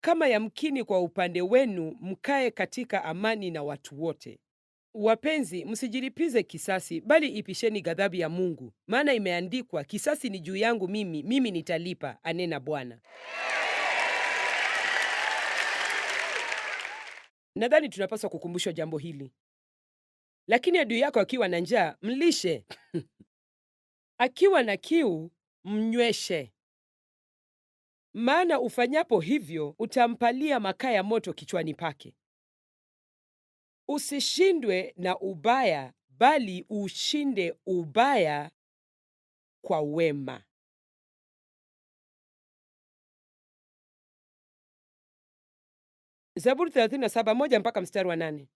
Kama yamkini kwa upande wenu, mkae katika amani na watu wote. Wapenzi, msijilipize kisasi, bali ipisheni ghadhabu ya Mungu, maana imeandikwa, kisasi ni juu yangu mimi nitalipa, anena Bwana. Nadhani tunapaswa kukumbushwa jambo hili. Lakini adui yako akiwa na njaa, mlishe. Akiwa na kiu, mnyweshe. Maana ufanyapo hivyo, utampalia makaa ya moto kichwani pake. Usishindwe na ubaya, bali ushinde ubaya kwa wema. Zaburi 37:1 mpaka mstari wa 8.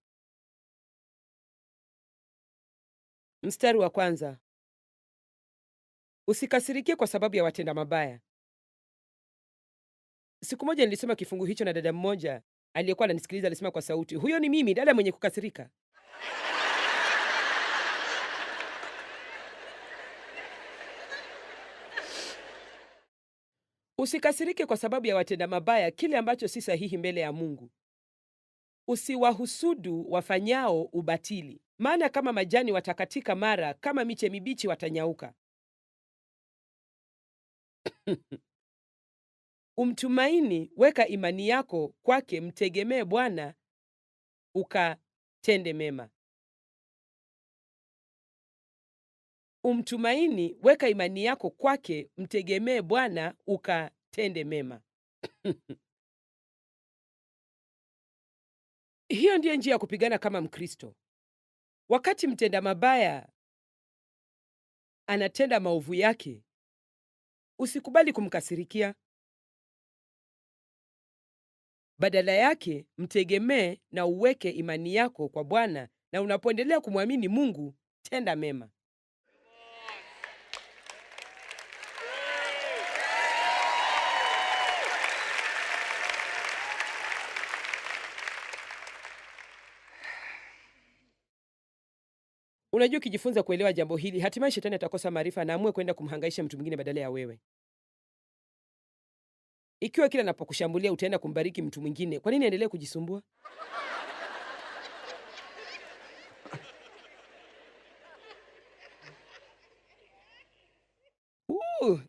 Mstari wa 1. Usikasirikie kwa sababu ya watenda mabaya. Siku moja nilisoma kifungu hicho na dada mmoja aliyekuwa ananisikiliza alisema kwa sauti, huyo ni mimi, dada mwenye kukasirika. Usikasirike kwa sababu ya watenda mabaya, kile ambacho si sahihi mbele ya Mungu. Usiwahusudu wafanyao ubatili, maana kama majani watakatika mara, kama miche mibichi watanyauka. Umtumaini, weka imani yako kwake, mtegemee Bwana ukatende mema. Umtumaini, weka imani yako kwake, mtegemee Bwana ukatende mema. Hiyo ndiyo njia ya kupigana kama Mkristo. Wakati mtenda mabaya anatenda maovu yake, usikubali kumkasirikia. Badala yake, mtegemee na uweke imani yako kwa Bwana, na unapoendelea kumwamini Mungu, tenda mema. Unajua, ukijifunza kuelewa jambo hili, hatimaye shetani atakosa maarifa na amue kwenda kumhangaisha mtu mwingine badala ya wewe. Ikiwa kila anapokushambulia utaenda kumbariki mtu mwingine, kwa nini aendelee kujisumbua? Uh.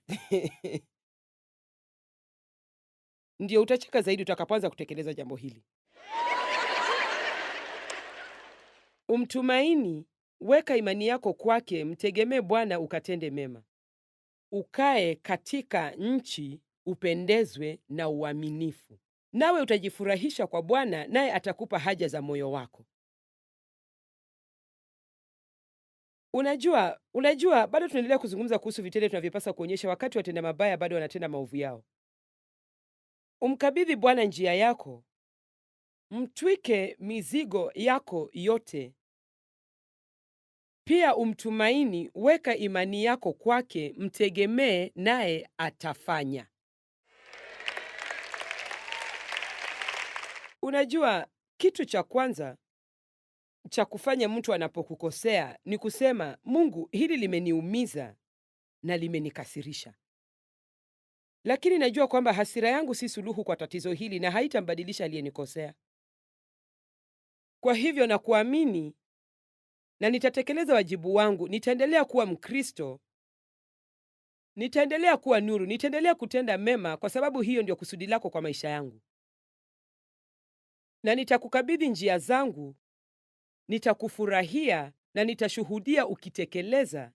Ndio utacheka zaidi utakapoanza kutekeleza jambo hili. Umtumaini, weka imani yako kwake, mtegemee Bwana ukatende mema. Ukae katika nchi, upendezwe na uaminifu. Nawe utajifurahisha kwa Bwana, naye atakupa haja za moyo wako. Unajua, bado tunaendelea kuzungumza kuhusu vitendo tunavyopaswa kuonyesha wakati watenda mabaya bado wanatenda maovu yao. Umkabidhi Bwana njia yako, mtwike mizigo yako yote. Pia umtumaini, weka imani yako kwake, mtegemee naye atafanya. Unajua, kitu cha kwanza cha kufanya mtu anapokukosea ni kusema, Mungu, hili limeniumiza na limenikasirisha, lakini najua kwamba hasira yangu si suluhu kwa tatizo hili na haitambadilisha aliyenikosea. Kwa hivyo na kuamini na nitatekeleza wajibu wangu. Nitaendelea kuwa Mkristo, nitaendelea kuwa nuru, nitaendelea kutenda mema, kwa sababu hiyo ndio kusudi lako kwa maisha yangu. Na nitakukabidhi njia zangu, nitakufurahia na nitashuhudia ukitekeleza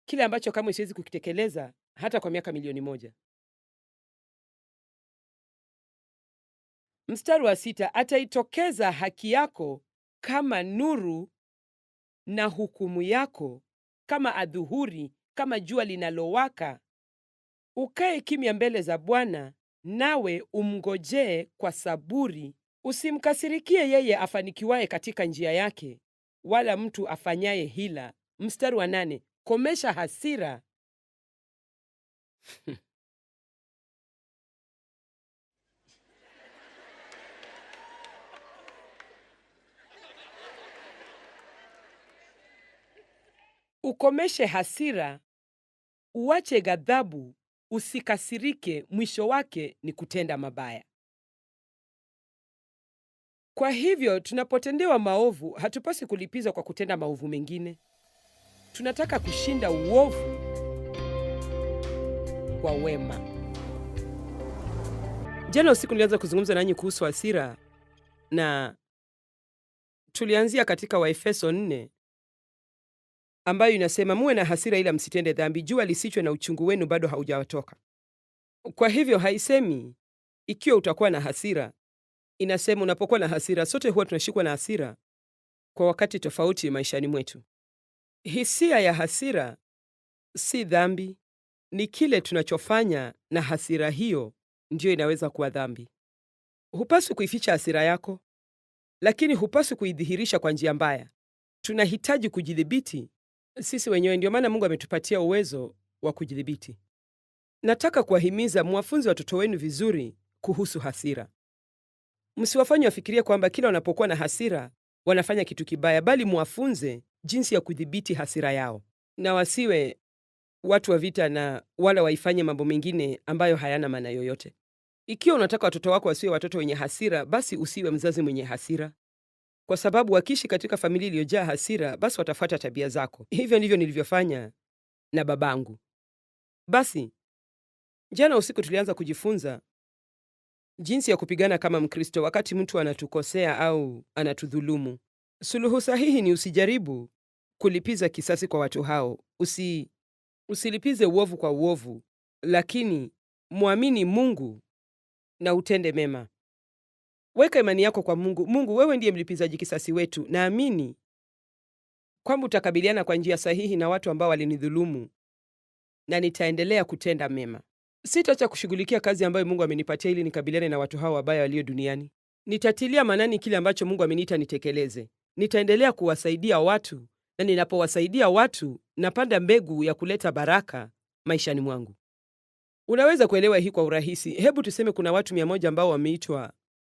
kile ambacho kamwe siwezi kukitekeleza hata kwa miaka 1,000,000. Mstari wa 6, ataitokeza haki yako kama nuru na hukumu yako kama adhuhuri, kama jua linalowaka. Ukae kimya mbele za Bwana, nawe umngojee kwa saburi. Usimkasirikie yeye afanikiwaye katika njia yake, wala mtu afanyaye hila. Mstari wa 8, komesha hasira. Ukomeshe hasira, uache ghadhabu, usikasirike, mwisho wake ni kutenda mabaya. Kwa hivyo tunapotendewa maovu, hatupasi kulipiza kwa kutenda maovu mengine. Tunataka kushinda uovu kwa wema. Jana usiku nilianza kuzungumza nanyi kuhusu hasira, na tulianzia katika Waefeso 4 ambayo inasema, muwe na hasira ila msitende dhambi, jua lisichwe na uchungu wenu bado haujawatoka. Kwa hivyo haisemi ikiwa utakuwa na hasira, inasema unapokuwa na hasira. Sote huwa tunashikwa na hasira kwa wakati tofauti maishani mwetu. Hisia ya hasira si dhambi, ni kile tunachofanya na hasira hiyo ndiyo inaweza kuwa dhambi. Hupaswi kuificha hasira yako, lakini hupaswi kuidhihirisha kwa njia mbaya. Tunahitaji kujidhibiti sisi wenyewe, ndio maana Mungu ametupatia uwezo wa kujidhibiti. Nataka kuwahimiza mwafunze watoto wenu vizuri kuhusu hasira. Msiwafanye wafikirie kwamba kila wanapokuwa na hasira wanafanya kitu kibaya, bali mwafunze jinsi ya kudhibiti hasira yao, na wasiwe watu wa vita na wala waifanye mambo mengine ambayo hayana maana yoyote. Ikiwa unataka watoto wako wasiwe watoto wenye hasira, basi usiwe mzazi mwenye hasira, kwa sababu wakiishi katika familia iliyojaa hasira, basi watafuata tabia zako. Hivyo ndivyo nilivyofanya na babangu. Basi jana usiku tulianza kujifunza jinsi ya kupigana kama Mkristo wakati mtu anatukosea au anatudhulumu. Suluhu sahihi ni usijaribu kulipiza kisasi kwa watu hao. Usilipize uovu kwa uovu, lakini muamini Mungu na utende mema. Weka imani yako kwa Mungu. Mungu, wewe ndiye mlipizaji kisasi wetu. Naamini kwamba utakabiliana kwa njia sahihi na watu ambao walinidhulumu, na nitaendelea kutenda mema. Sitaacha kushughulikia kazi ambayo Mungu amenipatia ili nikabiliane na watu hao wabaya walio duniani. Nitatilia maanani kile ambacho Mungu ameniita nitekeleze. Nitaendelea kuwasaidia watu, na ninapowasaidia watu, napanda mbegu ya kuleta baraka maishani mwangu. Unaweza kuelewa hii kwa urahisi. Hebu tuseme kuna watu 100 ambao wameitwa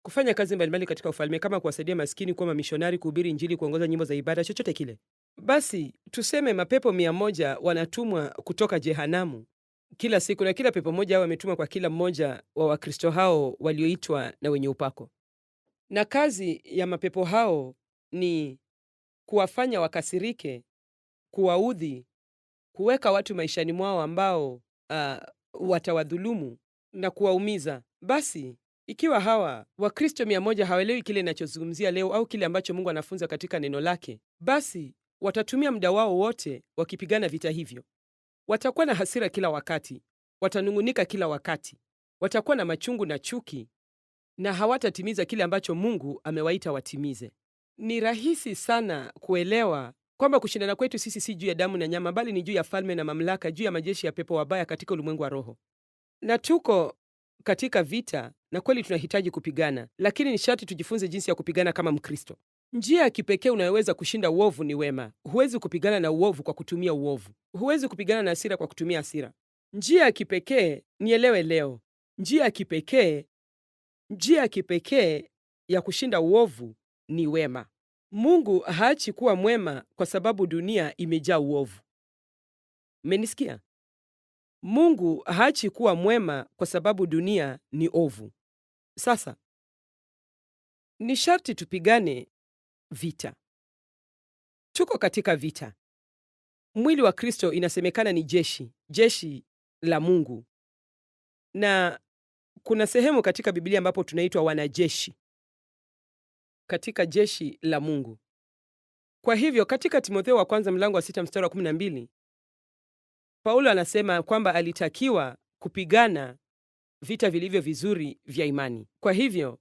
kufanya kazi mbalimbali katika ufalme, kama kuwasaidia maskini, kuwa mamishonari, kuhubiri Injili, kuongoza nyimbo za ibada, chochote kile. Basi tuseme mapepo 100 wanatumwa kutoka jehanamu kila siku, na kila pepo moja hao wametumwa kwa kila mmoja wa Wakristo hao walioitwa na wenye upako. Na kazi ya mapepo hao ni kuwafanya wakasirike, kuwaudhi, kuweka watu maishani mwao ambao watawadhulumu na kuwaumiza. Basi ikiwa hawa Wakristo 100 hawaelewi kile ninachozungumzia leo au kile ambacho Mungu anafunza katika neno lake, basi watatumia muda wao wote wakipigana vita hivyo. Watakuwa na hasira kila wakati, watanung'unika kila wakati, watakuwa na machungu na chuki, na hawatatimiza kile ambacho Mungu amewaita watimize. Ni rahisi sana kuelewa kwamba kushindana kwetu sisi si juu ya damu na nyama, bali ni juu ya falme na mamlaka, juu ya majeshi ya pepo wabaya katika ulimwengu wa roho. Na tuko katika vita, na kweli tunahitaji kupigana, lakini ni sharti tujifunze jinsi ya kupigana kama Mkristo. Njia ya kipekee unayoweza kushinda uovu ni wema. Huwezi kupigana na uovu kwa kutumia uovu. Huwezi kupigana na hasira kwa kutumia hasira. Njia ya kipekee, nielewe leo, njia ya kipekee ya kushinda uovu ni wema. Mungu haachi kuwa mwema kwa sababu dunia imejaa uovu. Mmenisikia? Mungu haachi kuwa mwema kwa sababu dunia ni ovu. Sasa ni sharti tupigane vita. Tuko katika vita. Mwili wa Kristo inasemekana ni jeshi la Mungu, na kuna sehemu katika Biblia ambapo tunaitwa wanajeshi katika jeshi la Mungu. Kwa hivyo katika Timotheo wa kwanza mlango wa 6 mstari wa 12, Paulo anasema kwamba alitakiwa kupigana vita vilivyo vizuri vya imani. Kwa hivyo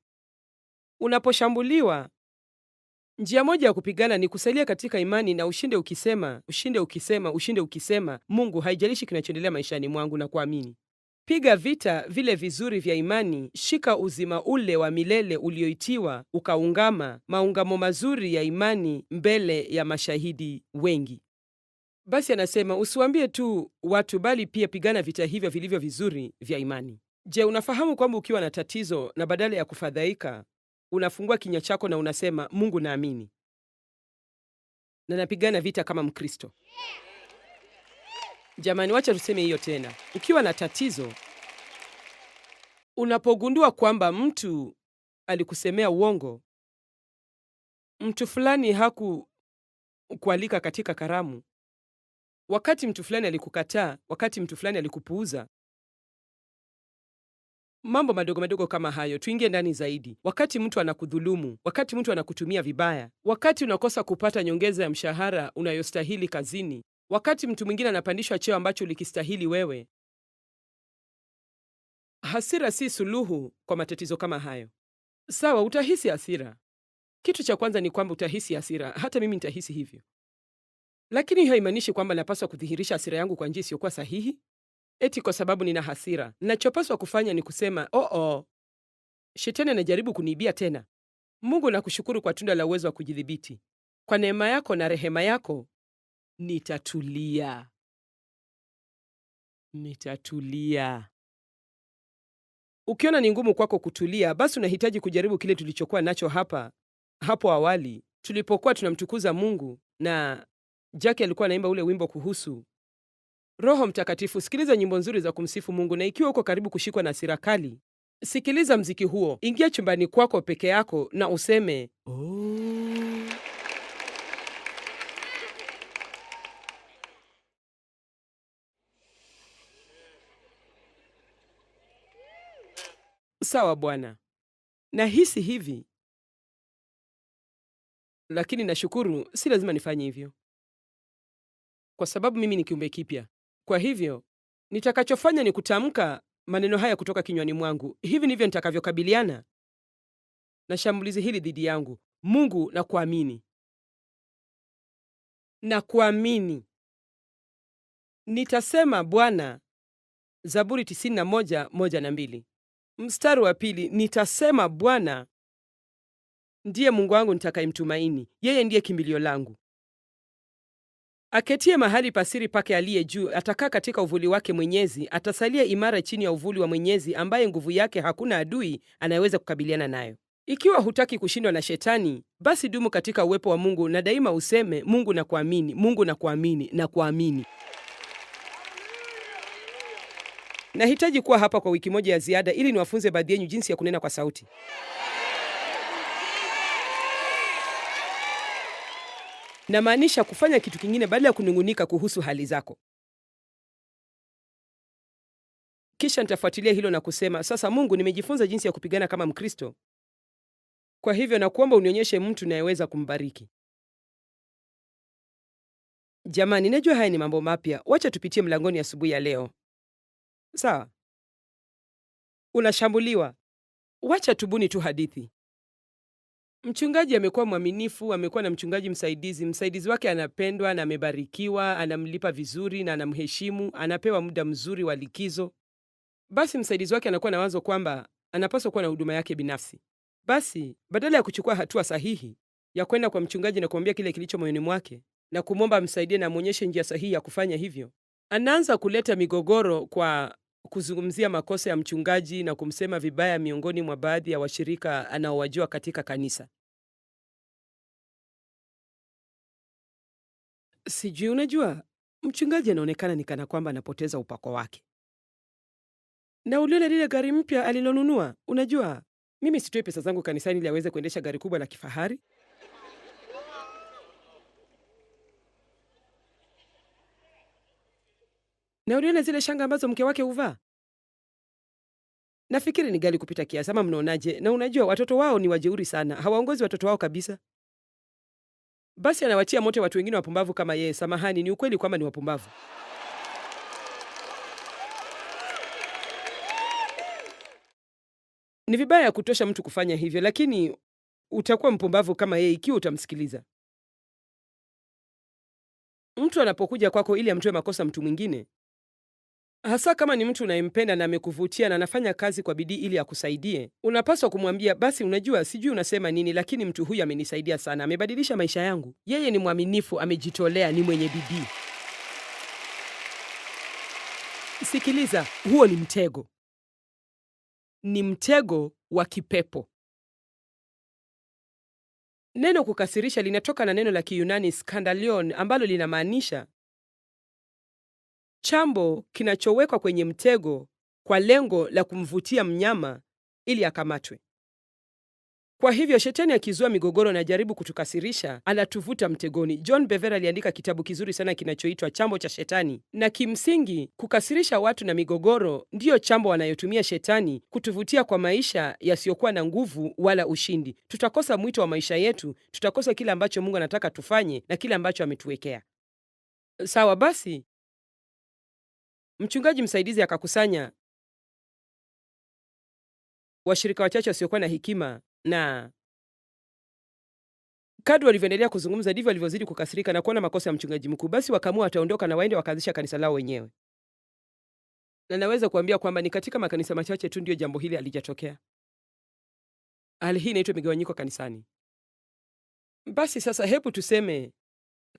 unaposhambuliwa, njia moja ya kupigana ni kusalia katika imani na ushinde ukisema, Mungu, haijalishi kinachoendelea maishani mwangu na kuamini. Piga vita vile vizuri vya imani, shika uzima ule wa milele ulioitiwa, ukaungama maungamo mazuri ya imani mbele ya mashahidi wengi. Basi anasema usiwaambie tu watu, bali pia pigana vita hivyo vilivyo vizuri vya imani. Je, unafahamu kwamba ukiwa na tatizo na badala ya kufadhaika unafungua kinywa chako na unasema, Mungu, naamini na napigana vita kama Mkristo? Jamani, wacha tuseme hiyo tena. Ukiwa na tatizo, unapogundua kwamba mtu alikusemea uongo, mtu fulani hakukualika katika karamu, wakati mtu fulani alikukataa, wakati mtu fulani alikupuuza, mambo madogo madogo kama hayo, tuingie ndani zaidi. Wakati mtu anakudhulumu, wakati mtu anakutumia vibaya, wakati unakosa kupata nyongeza ya mshahara unayostahili kazini, wakati mtu mwingine anapandishwa cheo ambacho ulikistahili wewe, hasira si suluhu kwa matatizo kama hayo. Sawa, utahisi hasira. Kitu cha kwanza ni kwamba utahisi hasira. Hata mimi nitahisi hivyo. Lakini hiyo haimaanishi kwamba napaswa kudhihirisha hasira yangu kwa njia isiyokuwa sahihi. Eti kwa sababu nina hasira, ninachopaswa kufanya ni kusema, Shetani anajaribu kuniibia tena. Mungu, nakushukuru kwa tunda la uwezo wa kujidhibiti. Kwa neema yako na rehema yako, nitatulia. Ukiona ni ngumu kwako kutulia, basi unahitaji kujaribu kile tulichokuwa nacho hapo awali tulipokuwa tunamtukuza Mungu, na Jackie alikuwa anaimba ule wimbo kuhusu Roho Mtakatifu, sikiliza nyimbo nzuri za kumsifu Mungu, na ikiwa uko karibu kushikwa na hasira kali, sikiliza mziki huo. Ingia chumbani kwako peke yako na useme oh. Sawa Bwana, nahisi hivi, lakini nashukuru si lazima nifanye hivyo, kwa sababu mimi ni kiumbe kipya. Kwa hivyo nitakachofanya ni kutamka maneno haya kutoka kinywani mwangu. Hivi ndivyo nitakavyokabiliana na shambulizi hili dhidi yangu. Mungu, nakuamini, nakuamini. Nitasema Bwana, Zaburi 91:1-2. Mstari wa pili, nitasema Bwana ndiye Mungu wangu nitakayemtumaini, yeye ndiye kimbilio langu. Aketie mahali pasiri pake aliye juu, atakaa katika uvuli wake Mwenyezi, atasalia imara chini ya uvuli wa Mwenyezi, ambaye nguvu yake hakuna adui anayeweza kukabiliana nayo. Ikiwa hutaki kushindwa na Shetani, basi dumu katika uwepo wa Mungu na daima useme, Mungu nakuamini, Mungu nakuamini, nakuamini. Nahitaji kuwa hapa kwa wiki moja ya ziada ili niwafunze baadhi yenu jinsi ya kunena kwa sauti. Namaanisha kufanya kitu kingine badala ya kunungunika kuhusu hali zako. Kisha nitafuatilia hilo na kusema, sasa Mungu, nimejifunza jinsi ya kupigana kama Mkristo. Kwa hivyo nakuomba unionyeshe mtu nayeweza kumbariki. Jamani, najua haya ni mambo mapya. Wacha tupitie mlangoni asubuhi ya leo. Sawa? Unashambuliwa. Wacha tubuni tu hadithi. Mchungaji amekuwa mwaminifu, amekuwa na mchungaji msaidizi. Msaidizi wake anapendwa na amebarikiwa, anamlipa vizuri na anamheshimu, anapewa muda mzuri wa likizo. Basi msaidizi wake anakuwa na wazo kwamba anapaswa kuwa na huduma yake binafsi. Basi badala ya kuchukua hatua sahihi ya kwenda kwa mchungaji na kumwambia kile kilicho moyoni mwake na kumwomba amsaidie na amwonyeshe njia sahihi ya kufanya hivyo, anaanza kuleta migogoro kwa kuzungumzia makosa ya mchungaji na kumsema vibaya miongoni mwa baadhi ya washirika anaowajua katika kanisa. Sijui, unajua, mchungaji anaonekana ni kana kwamba anapoteza upako wake. Na uliona lile gari mpya alilonunua? Unajua, mimi sitoi pesa zangu kanisani ili aweze kuendesha gari kubwa la kifahari. Na uliona zile shanga ambazo mke wake huvaa? Nafikiri ni ghali kupita kiasi, ama mnaonaje? Na unajua watoto wao ni wajeuri sana, hawaongozi watoto wao kabisa. Basi anawatia moto watu wengine wapumbavu kama yeye. Samahani, ni ukweli kwamba ni wapumbavu. Ni vibaya ya kutosha mtu kufanya hivyo, lakini utakuwa mpumbavu kama yeye ikiwa utamsikiliza. Mtu anapokuja kwako ili amtoe makosa mtu mwingine, hasa kama ni mtu unayempenda na amekuvutia na anafanya kazi kwa bidii ili akusaidie, unapaswa kumwambia, basi unajua, sijui unasema nini, lakini mtu huyu amenisaidia sana, amebadilisha maisha yangu. Yeye ni mwaminifu, amejitolea, ni mwenye bidii. Sikiliza, huo ni mtego. Ni mtego wa kipepo. Neno kukasirisha linatoka na neno la Kiyunani skandalion, ambalo linamaanisha chambo kinachowekwa kwenye mtego kwa lengo la kumvutia mnyama ili akamatwe. Kwa hivyo Shetani akizua migogoro na jaribu kutukasirisha, anatuvuta mtegoni. John Bevere aliandika kitabu kizuri sana kinachoitwa Chambo cha Shetani, na kimsingi kukasirisha watu na migogoro ndiyo chambo wanayotumia Shetani kutuvutia kwa maisha yasiyokuwa na nguvu wala ushindi. Tutakosa mwito wa maisha yetu, tutakosa kile ambacho Mungu anataka tufanye na kile ambacho ametuwekea. Sawa basi, mchungaji msaidizi akakusanya washirika wachache wasiokuwa na hekima, na kadri walivyoendelea kuzungumza ndivyo walivyozidi kukasirika na kuona makosa ya mchungaji mkuu. Basi wakaamua wataondoka na waende wakaanzisha kanisa lao wenyewe. Na naweza kuambia kwamba ni katika makanisa machache tu ndio jambo hili halijatokea. Hali hii inaitwa migawanyiko kanisani. Basi sasa hebu tuseme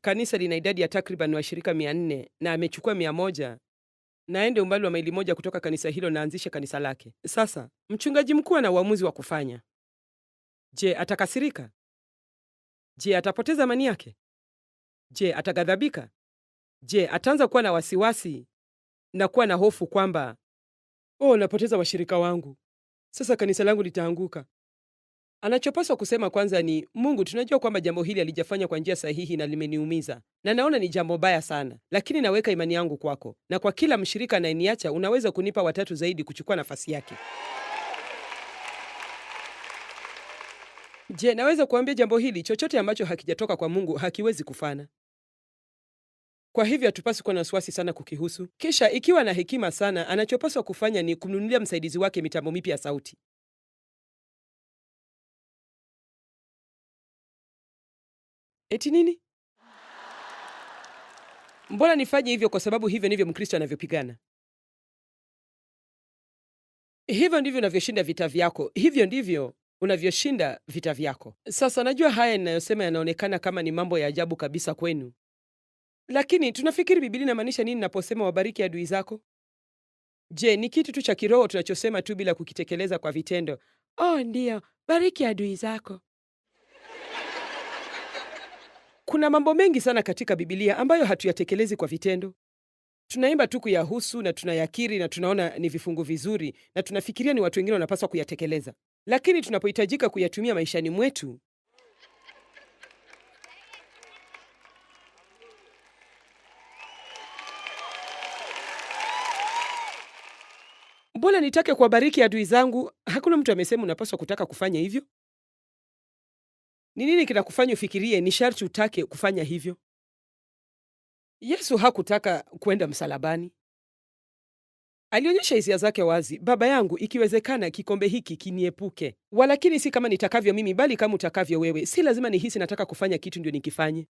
kanisa lina idadi ya takriban washirika 400 na amechukua 100 na aende umbali wa maili moja kutoka kanisa hilo na anzishe kanisa lake. Sasa mchungaji mkuu ana uamuzi wa kufanya. Je, atakasirika? Je, atapoteza amani yake? Je, ataghadhabika? Je, ataanza kuwa na wasiwasi na kuwa na hofu kwamba napoteza washirika wangu, sasa kanisa langu litaanguka. Anachopaswa kusema kwanza ni, Mungu, tunajua kwamba jambo hili halijafanywa kwa njia sahihi na limeniumiza, na naona ni jambo baya sana, lakini naweka imani yangu kwako, na kwa kila mshirika anayeniacha unaweza kunipa watatu zaidi kuchukua nafasi yake. Je, naweza kuambia jambo hili, chochote ambacho hakijatoka kwa Mungu hakiwezi kufana. Kwa hivyo hatupaswi kuwa na wasiwasi sana kukihusu. Kisha ikiwa na hekima sana, anachopaswa kufanya ni kumnunulia msaidizi wake mitambo mipya ya sauti. Eti nini? Mbona nifanye hivyo? Kwa sababu hivyo ndivyo Mkristo anavyopigana. Hivyo ndivyo unavyoshinda vita vyako. Hivyo ndivyo unavyoshinda vita vyako. Sasa najua haya ninayosema yanaonekana kama ni mambo ya ajabu kabisa kwenu, lakini tunafikiri Biblia inamaanisha nini naposema wabariki adui zako? Je, ni kitu tu cha kiroho tunachosema tu bila kukitekeleza kwa vitendo? Ndiyo, bariki adui zako. Kuna mambo mengi sana katika Biblia ambayo hatuyatekelezi kwa vitendo. Tunaimba tu kuyahusu na tunayakiri na tunaona ni vifungu vizuri na tunafikiria ni watu wengine wanapaswa kuyatekeleza, lakini tunapohitajika kuyatumia maishani mwetu, mbona nitake kuwabariki adui zangu? Hakuna mtu amesema unapaswa kutaka kufanya hivyo. Ni nini kinakufanya ufikirie ni sharti utake kufanya hivyo? Yesu hakutaka kwenda msalabani. Alionyesha hisia zake wazi: Baba yangu, ikiwezekana kikombe hiki kiniepuke, walakini si kama nitakavyo mimi, bali kama utakavyo wewe. Si lazima nihisi nataka kufanya kitu ndio nikifanye.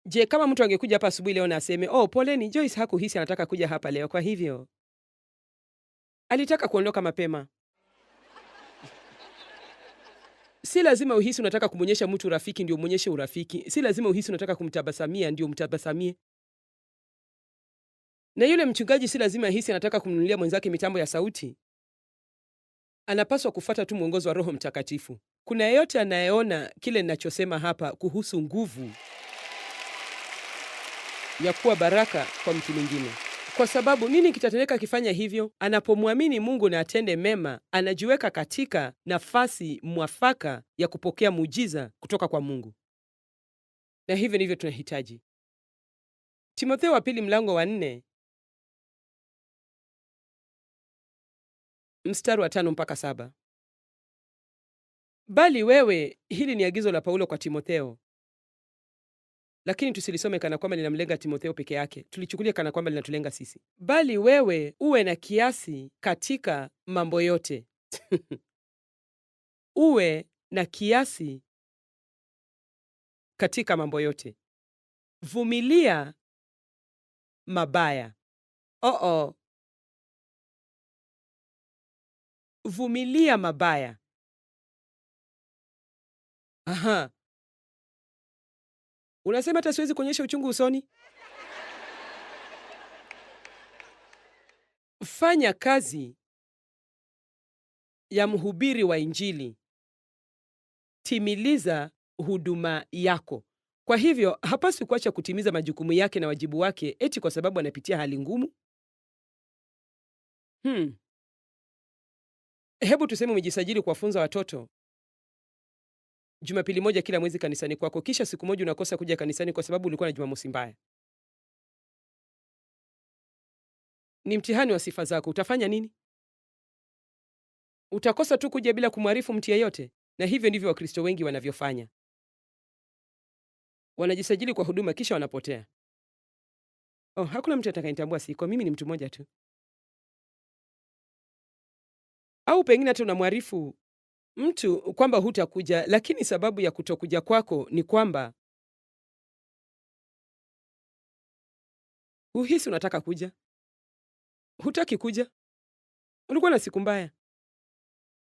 Je, kama mtu angekuja hapa asubuhi leo na aseme, poleni, Joyce hakuhisi anataka kuja hapa leo, kwa hivyo alitaka kuondoka mapema. Si lazima uhisi unataka kumwonyesha mtu urafiki ndio umwonyeshe urafiki. Si lazima uhisi unataka kumtabasamia ndio umtabasamie. Na yule mchungaji si lazima ahisi anataka kumnunulia mwenzake mitambo ya sauti. Anapaswa kufuata tu mwongozo wa Roho Mtakatifu. Kuna yeyote anayeona kile ninachosema hapa kuhusu nguvu ya kuwa baraka kwa mtu mwingine? Kwa sababu nini kitatendeka akifanya hivyo? Anapomwamini Mungu na atende mema, anajiweka katika nafasi mwafaka ya kupokea muujiza kutoka kwa Mungu. Na hivyo ndivyo tunahitaji. Timotheo wa pili mlango wa 4 mstari wa 5 mpaka 7. Bali wewe, hili ni agizo la Paulo kwa Timotheo, lakini tusilisome kana kwamba linamlenga Timotheo peke yake. Tulichukulia kana kwamba linatulenga sisi. Bali wewe uwe na kiasi katika mambo yote. Uwe na kiasi katika mambo yote. Vumilia mabaya. Vumilia mabaya. Aha. Unasema hata siwezi kuonyesha uchungu usoni? Fanya kazi ya mhubiri wa Injili. Timiliza huduma yako. Kwa hivyo hapaswi kuacha kutimiza majukumu yake na wajibu wake eti kwa sababu anapitia hali ngumu. Hebu tuseme umejisajili kuwafunza watoto Jumapili moja kila mwezi kanisani kwako, kisha siku moja unakosa kuja kanisani kwa sababu ulikuwa na Jumamosi mbaya. Ni mtihani wa sifa zako. Utafanya nini? Utakosa tu kuja bila kumwarifu mtu yeyote? Na hivyo ndivyo Wakristo wengi wanavyofanya. Wanajisajili kwa huduma kisha wanapotea. Hakuna mtu atakayenitambua siko, mimi ni mtu mmoja tu. Au pengine hata unamwarifu mtu kwamba hutakuja, lakini sababu ya kutokuja kwako ni kwamba uhisi unataka kuja. Hutaki kuja. Ulikuwa na siku mbaya.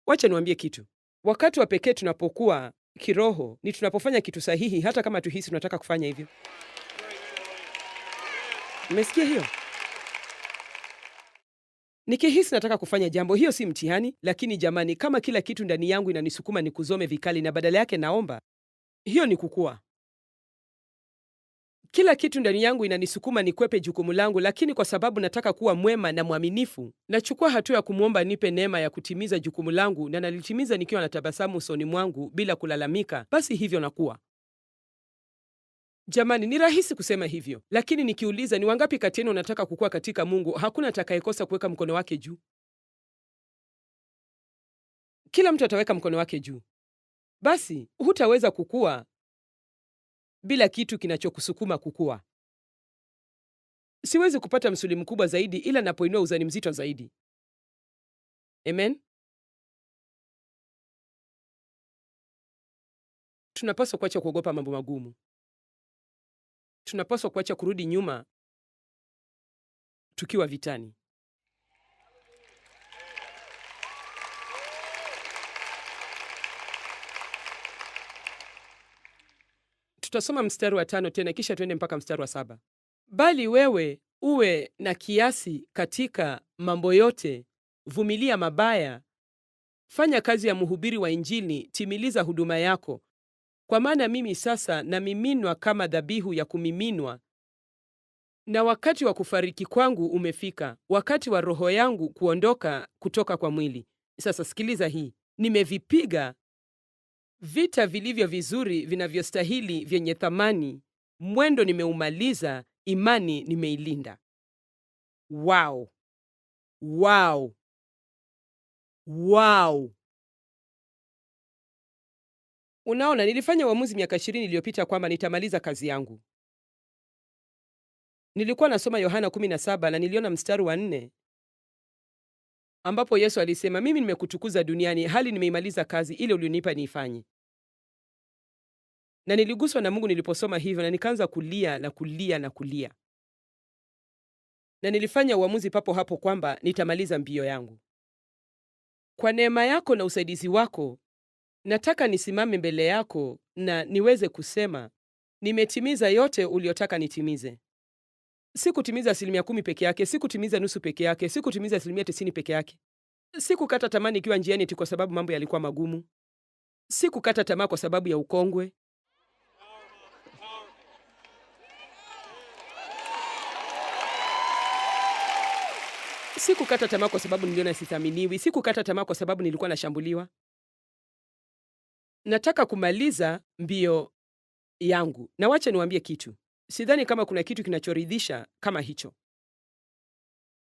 Wacha niwaambie kitu. Wakati wa pekee tunapokuwa kiroho ni tunapofanya kitu sahihi hata kama tuhisi tunataka kufanya hivyo. Umesikia hiyo? Nikihisi nataka kufanya jambo, hiyo si mtihani, lakini jamani, kama kila kitu ndani yangu inanisukuma nikuzome vikali na badala yake naomba, hiyo ni kukua. Kila kitu ndani yangu inanisukuma nikwepe jukumu langu, lakini kwa sababu nataka kuwa mwema na mwaminifu, nachukua hatua ya kumwomba nipe neema ya kutimiza jukumu langu, na nalitimiza nikiwa na tabasamu usoni mwangu bila kulalamika. Basi hivyo nakuwa. Jamani, ni rahisi kusema hivyo, lakini nikiuliza ni wangapi kati yenu wanataka kukua katika Mungu, hakuna atakayekosa kuweka mkono wake juu. Kila mtu ataweka mkono wake juu. Basi hutaweza kukua bila kitu kinachokusukuma kukua. Siwezi kupata msuli mkubwa zaidi ila napoinua uzani mzito zaidi. Amen. Tunapaswa kuacha kuogopa mambo magumu. Tunapaswa kuacha kurudi nyuma tukiwa vitani. Tutasoma mstari wa 5 tena kisha tuende mpaka mstari wa 7. Bali wewe uwe na kiasi katika mambo yote, vumilia mabaya, fanya kazi ya mhubiri wa Injili, timiliza huduma yako. Kwa maana mimi sasa namiminwa kama dhabihu ya kumiminwa, na wakati wa kufariki kwangu umefika, wakati wa roho yangu kuondoka kutoka kwa mwili. Sasa sikiliza hii. Nimevipiga vita vilivyo vizuri vinavyostahili vyenye thamani, mwendo nimeumaliza, imani nimeilinda. Wow. Wow. Wow. Unaona, nilifanya uamuzi miaka 20 iliyopita kwamba nitamaliza kazi yangu. Nilikuwa nasoma Yohana 17 na niliona mstari wa 4 ambapo Yesu alisema, mimi nimekutukuza duniani hali nimeimaliza kazi ile ulionipa niifanye. Na niliguswa na Mungu niliposoma hivyo na nikaanza kulia na kulia na kulia. Na nilifanya uamuzi papo hapo kwamba nitamaliza mbio yangu. Kwa neema yako na usaidizi wako, nataka nisimame mbele yako na niweze kusema, nimetimiza yote uliotaka nitimize. Sikutimiza 10% peke yake, sikutimiza nusu peke yake, sikutimiza 90% peke yake. Sikukata tamaa nikiwa njiani eti kwa sababu mambo yalikuwa magumu. Sikukata tamaa kwa sababu ya ukongwe. Sikukata tamaa kwa sababu niliona sithaminiwi. Sikukata tamaa kwa sababu nilikuwa nashambuliwa. Nataka kumaliza mbio yangu. Na wacha niwaambie kitu. Sidhani kama kuna kitu kinachoridhisha kama hicho.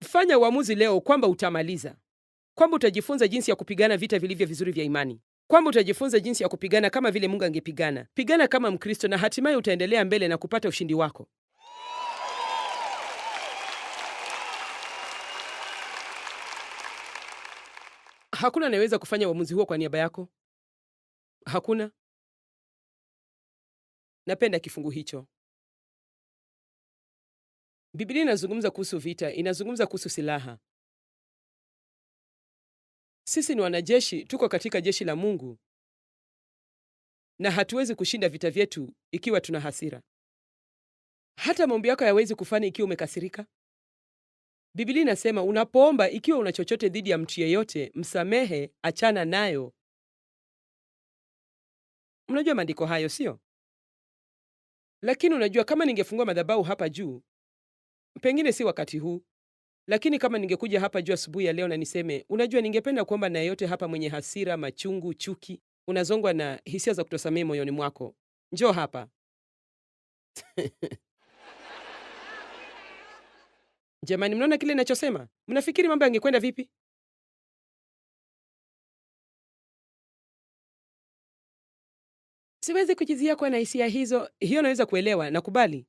Fanya uamuzi leo kwamba utamaliza. Kwamba utajifunza jinsi ya kupigana vita vilivyo vizuri vya imani. Kwamba utajifunza jinsi ya kupigana kama vile Mungu angepigana. Pigana kama Mkristo na hatimaye utaendelea mbele na kupata ushindi wako. Hakuna anayeweza kufanya uamuzi huo kwa niaba yako. Hakuna. Napenda kifungu hicho. Biblia inazungumza kuhusu vita, inazungumza kuhusu silaha. Sisi ni wanajeshi, tuko katika jeshi la Mungu. Na hatuwezi kushinda vita vyetu ikiwa tuna hasira. Hata maombi yako hayawezi kufanya ikiwa umekasirika. Biblia inasema unapoomba ikiwa una chochote dhidi ya mtu yeyote, msamehe, achana nayo. Mnajua maandiko hayo, sio? Lakini unajua kama ningefungua madhabahu hapa juu, pengine si wakati huu, lakini kama ningekuja hapa juu asubuhi ya leo na niseme, unajua ningependa kuomba na yeyote hapa mwenye hasira, machungu, chuki, unazongwa na hisia za kutosamehe moyoni mwako, njoo hapa. Jamani, mnaona kile ninachosema? Mnafikiri mambo yangekwenda vipi? Siwezi kujizia kwa na hisia hizo. Hiyo naweza kuelewa na kubali.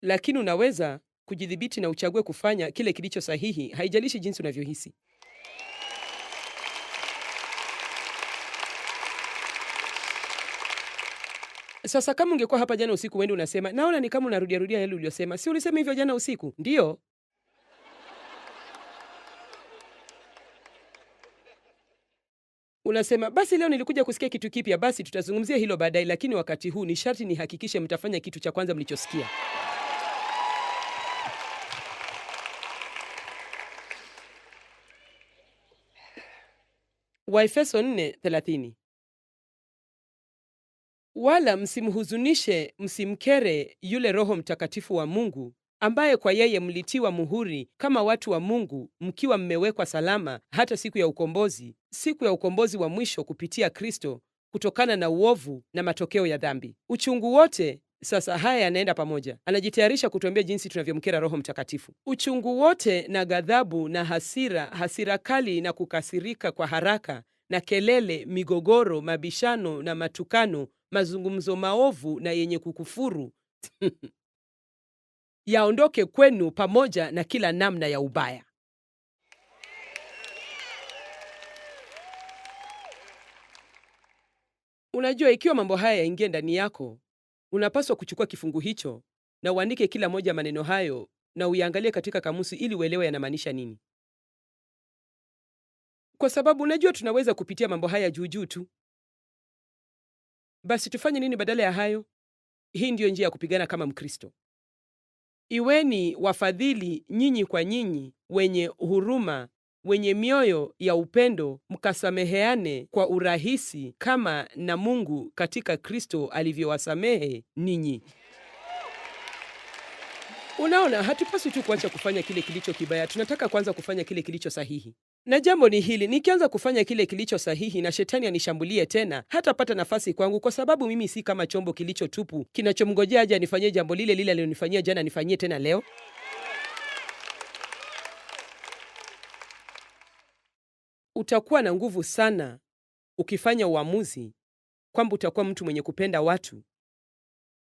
Lakini unaweza kujidhibiti na uchague kufanya kile kilicho sahihi, haijalishi jinsi unavyohisi. Sasa kama ungekuwa hapa jana usiku wewe unasema, naona ni kama unarudia yale uliyosema. Si ulisema hivyo jana usiku? Ndio. Unasema, basi leo nilikuja kusikia kitu kipya, basi tutazungumzia hilo baadaye, lakini wakati huu ni sharti nihakikishe mtafanya kitu cha kwanza mlichosikia. Waefeso 4:30. Wala msimhuzunishe, msimkere yule Roho Mtakatifu wa Mungu, ambaye kwa yeye mlitiwa muhuri kama watu wa Mungu, mkiwa mmewekwa salama hata siku ya ukombozi wa mwisho kupitia Kristo, kutokana na uovu na matokeo ya dhambi. Uchungu wote sasa, haya yanaenda pamoja. Anajitayarisha kutuambia jinsi tunavyomkera Roho Mtakatifu. Uchungu wote na ghadhabu na hasira kali na kukasirika kwa haraka na kelele, migogoro, mabishano na matukano, mazungumzo maovu na yenye kukufuru yaondoke kwenu, pamoja na kila namna ya ubaya. Unajua, ikiwa mambo haya yaingie ndani yako, unapaswa kuchukua kifungu hicho na uandike kila moja maneno hayo na uiangalie katika kamusi ili uelewe yanamaanisha nini, kwa sababu unajua tunaweza kupitia mambo haya juu tu. Basi tufanye nini badala ya hayo? Hii ndiyo njia ya kupigana kama Mkristo. Iweni wafadhili nyinyi kwa nyinyi, wenye huruma, wenye mioyo ya upendo, mkasameheane kwa urahisi kama na Mungu katika Kristo alivyowasamehe ninyi. Unaona, hatupaswi tu kuacha kufanya kile kilicho kibaya, tunataka kwanza kufanya kile kilicho sahihi. Na jambo ni hili, nikianza kufanya kile kilicho sahihi na shetani anishambulie tena, hatapata nafasi kwangu, kwa sababu mimi si kama chombo kilicho tupu kinachomngojea aje anifanyie jambo lile lile alilonifanyia jana nifanyie tena leo. Utakuwa na nguvu sana ukifanya uamuzi kwamba utakuwa mtu mwenye kupenda watu,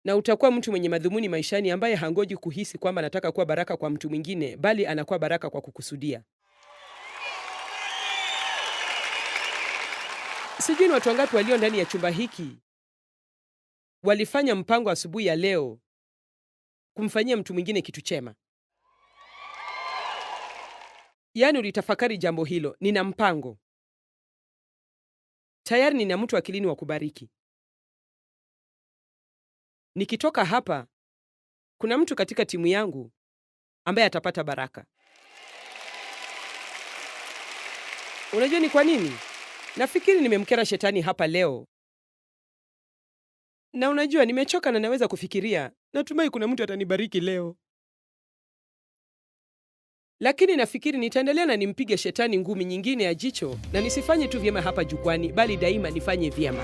na utakuwa mtu mwenye madhumuni maishani, ambaye hangoji kuhisi kwamba anataka kuwa baraka kwa mtu mwingine, bali anakuwa baraka kwa kukusudia. Sijui ni watu wangapi walio ndani ya chumba hiki walifanya mpango asubuhi ya leo kumfanyia mtu mwingine kitu chema. Yaani ulitafakari jambo hilo, nina mpango. Tayari nina mtu akilini wa kubariki. Nikitoka hapa, kuna mtu katika timu yangu ambaye atapata baraka. Unajua ni kwa nini? Nafikiri nimemkera shetani hapa leo. Na unajua nimechoka na naweza kufikiria, natumai kuna mtu atanibariki leo. Lakini nafikiri nitaendelea na nimpige shetani ngumi nyingine ya jicho, na nisifanye tu vyema hapa jukwani, bali daima nifanye vyema.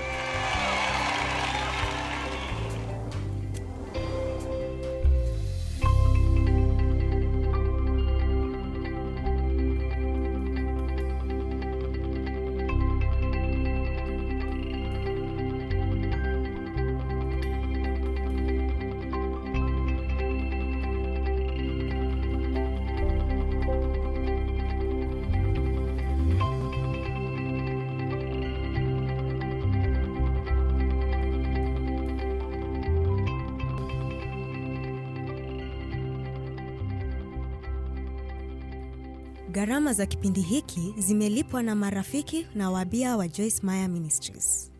Gharama za kipindi hiki zimelipwa na marafiki na wabia wa Joyce Meyer Ministries.